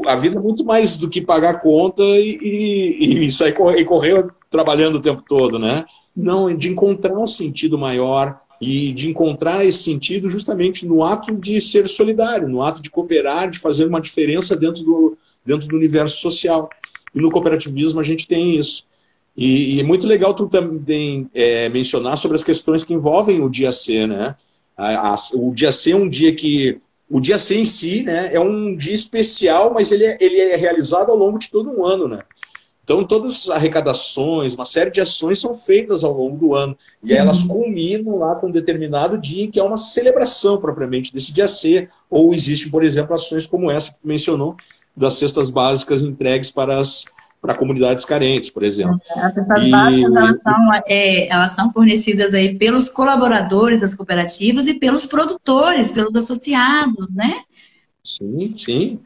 A vida é muito mais do que pagar conta e sair e correr trabalhando o tempo todo, né? Não, de encontrar um sentido maior e de encontrar esse sentido justamente no ato de ser solidário, no ato de cooperar, de fazer uma diferença dentro do universo social. E no cooperativismo a gente tem isso. E é muito legal tu também mencionar sobre as questões que envolvem o Dia C, né? O Dia C é um dia que... O Dia C em si, né, é um dia especial, mas ele é realizado ao longo de todo um ano, né? Então, todas as arrecadações, uma série de ações são feitas ao longo do ano. E aí elas culminam lá com um determinado dia, que é uma celebração propriamente desse Dia C. Ou existem, por exemplo, ações como essa que tu mencionou, das cestas básicas entregues para comunidades carentes, por exemplo. As cestas básicas, elas são fornecidas aí pelos colaboradores das cooperativas e pelos produtores, pelos associados, né? Sim, sim.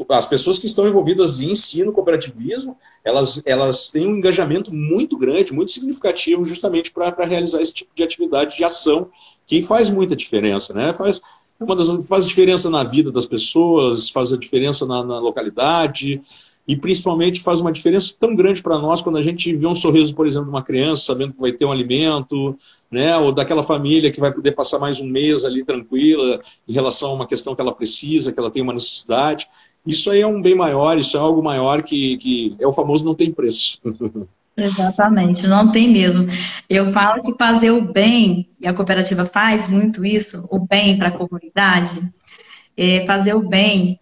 As pessoas que estão envolvidas em ensino cooperativismo, elas têm um engajamento muito grande, muito significativo, justamente para realizar esse tipo de atividade de ação, que faz muita diferença, né? Faz diferença na vida das pessoas, faz a diferença na localidade, e principalmente faz uma diferença tão grande para nós quando a gente vê um sorriso, por exemplo, de uma criança, sabendo que vai ter um alimento, né? Ou daquela família que vai poder passar mais um mês ali tranquila em relação a uma questão que ela precisa, que ela tem uma necessidade. Isso aí é um bem maior, isso é algo maior que é o famoso não tem preço. Exatamente, não tem mesmo. Eu falo que fazer o bem, e a cooperativa faz muito isso, o bem para a comunidade, fazer o bem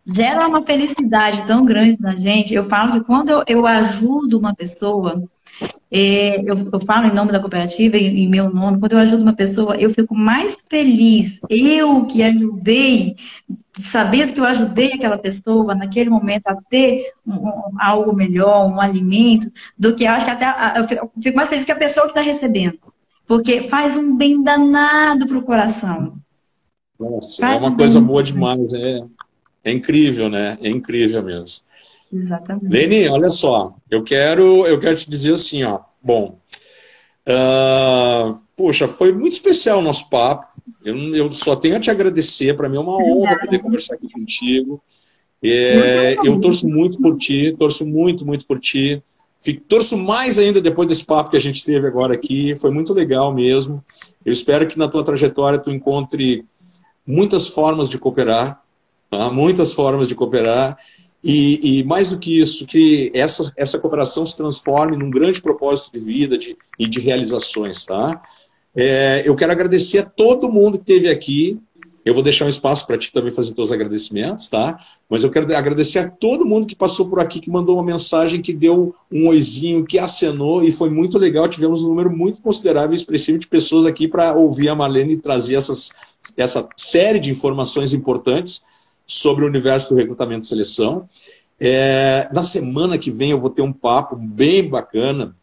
gera uma felicidade tão grande na gente. Eu falo que quando eu ajudo uma pessoa, eu falo em nome da cooperativa, em meu nome, quando eu ajudo uma pessoa, eu fico mais feliz. Eu que ajudei, sabendo que eu ajudei aquela pessoa naquele momento a ter algo melhor, um alimento, do que eu acho que até eu fico mais feliz que a pessoa que está recebendo. Porque faz um bem danado para o coração. Nossa, é uma coisa boa demais, É incrível, né? É incrível mesmo. Exatamente. Leni, olha só, eu quero te dizer assim, ó. Bom, poxa, foi muito especial o nosso papo. Eu só tenho a te agradecer. Para mim é uma honra poder conversar aqui contigo. Eu torço muito por ti, torço muito, muito por ti. Torço mais ainda depois desse papo que a gente teve agora aqui. Foi muito legal mesmo. Eu espero que na tua trajetória tu encontre muitas formas de cooperar. Muitas formas de cooperar e mais do que isso, que essa cooperação se transforme num grande propósito de vida e de realizações, tá? Eu quero agradecer a todo mundo que esteve aqui. Eu vou deixar um espaço para ti também fazer teus agradecimentos, tá? Mas eu quero agradecer a todo mundo que passou por aqui, que mandou uma mensagem, que deu um oizinho, que acenou, e foi muito legal. Tivemos um número muito considerável e expressivo de pessoas aqui para ouvir a Marlene trazer essa série de informações importantes sobre o universo do recrutamento e seleção. Na semana que vem eu vou ter um papo bem bacana,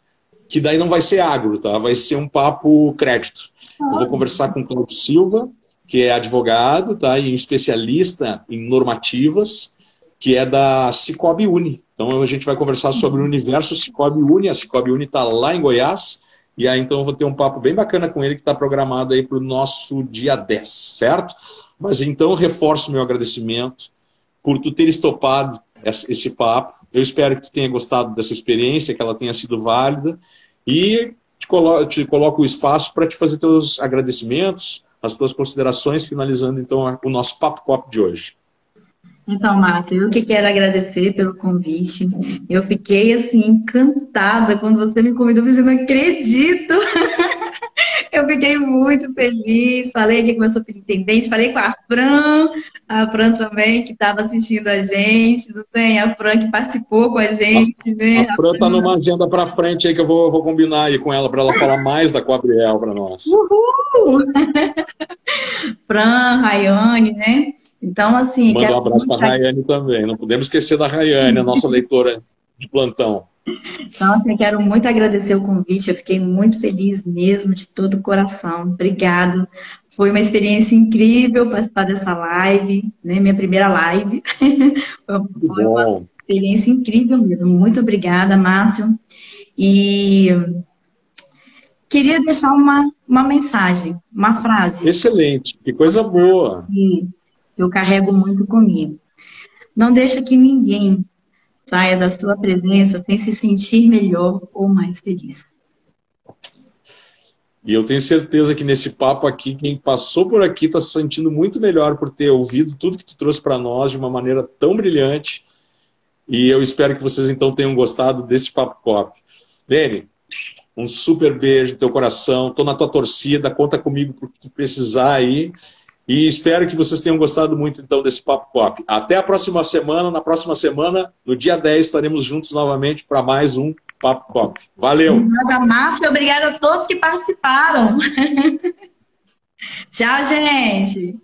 que daí não vai ser agro, tá? Vai ser um papo crédito. Eu vou conversar com o Cláudio Silva, que é advogado, tá? E um especialista em normativas, que é da Cicobi Uni. Então a gente vai conversar sobre o universo Cicobi Uni. A Cicobi Uni está lá em Goiás. E aí então eu vou ter um papo bem bacana com ele, que está programado aí para o nosso dia 10, certo? Mas então reforço meu agradecimento por tu teres topado esse papo. Eu espero que tu tenha gostado dessa experiência, que ela tenha sido válida. E te coloco o espaço para te fazer teus agradecimentos, as tuas considerações, finalizando então o nosso Papo Cop de hoje. Então, Márcio, eu que quero agradecer pelo convite. Eu fiquei, assim, encantada quando você me convidou, mas eu não acredito. Eu fiquei muito feliz. Falei aqui com meu superintendente, falei com a Fran também, que estava assistindo a gente, não tem? A Fran que participou com a gente, né? A Fran está numa agenda para frente aí que eu vou combinar aí com ela, para ela falar mais da Coabriel para nós. Uhul! Fran, Rayane, né? Então, assim... Manda um abraço para a Rayane também. Não podemos esquecer da Rayane, a nossa leitora de plantão. Então, eu quero muito agradecer o convite. Eu fiquei muito feliz mesmo, de todo o coração. Obrigado. Foi uma experiência incrível participar dessa live, né? Minha primeira live. Foi uma experiência incrível mesmo. Muito obrigada, Márcio. E queria deixar uma mensagem, uma frase. Excelente, que coisa boa. Eu carrego muito comigo. Não deixa que ninguém saia da sua presença sem se sentir melhor ou mais feliz. E eu tenho certeza que nesse papo aqui, quem passou por aqui está se sentindo muito melhor por ter ouvido tudo que tu trouxe para nós de uma maneira tão brilhante. E eu espero que vocês então tenham gostado desse Papo Cop. Lene, um super beijo no teu coração. Estou na tua torcida, conta comigo por que tu precisar aí. E espero que vocês tenham gostado muito, então, desse Papo Cop. Até a próxima semana. Na próxima semana, no dia 10, estaremos juntos novamente para mais um Papo Cop. Valeu! Obrigada, Márcia. Obrigada a todos que participaram. Tchau, gente!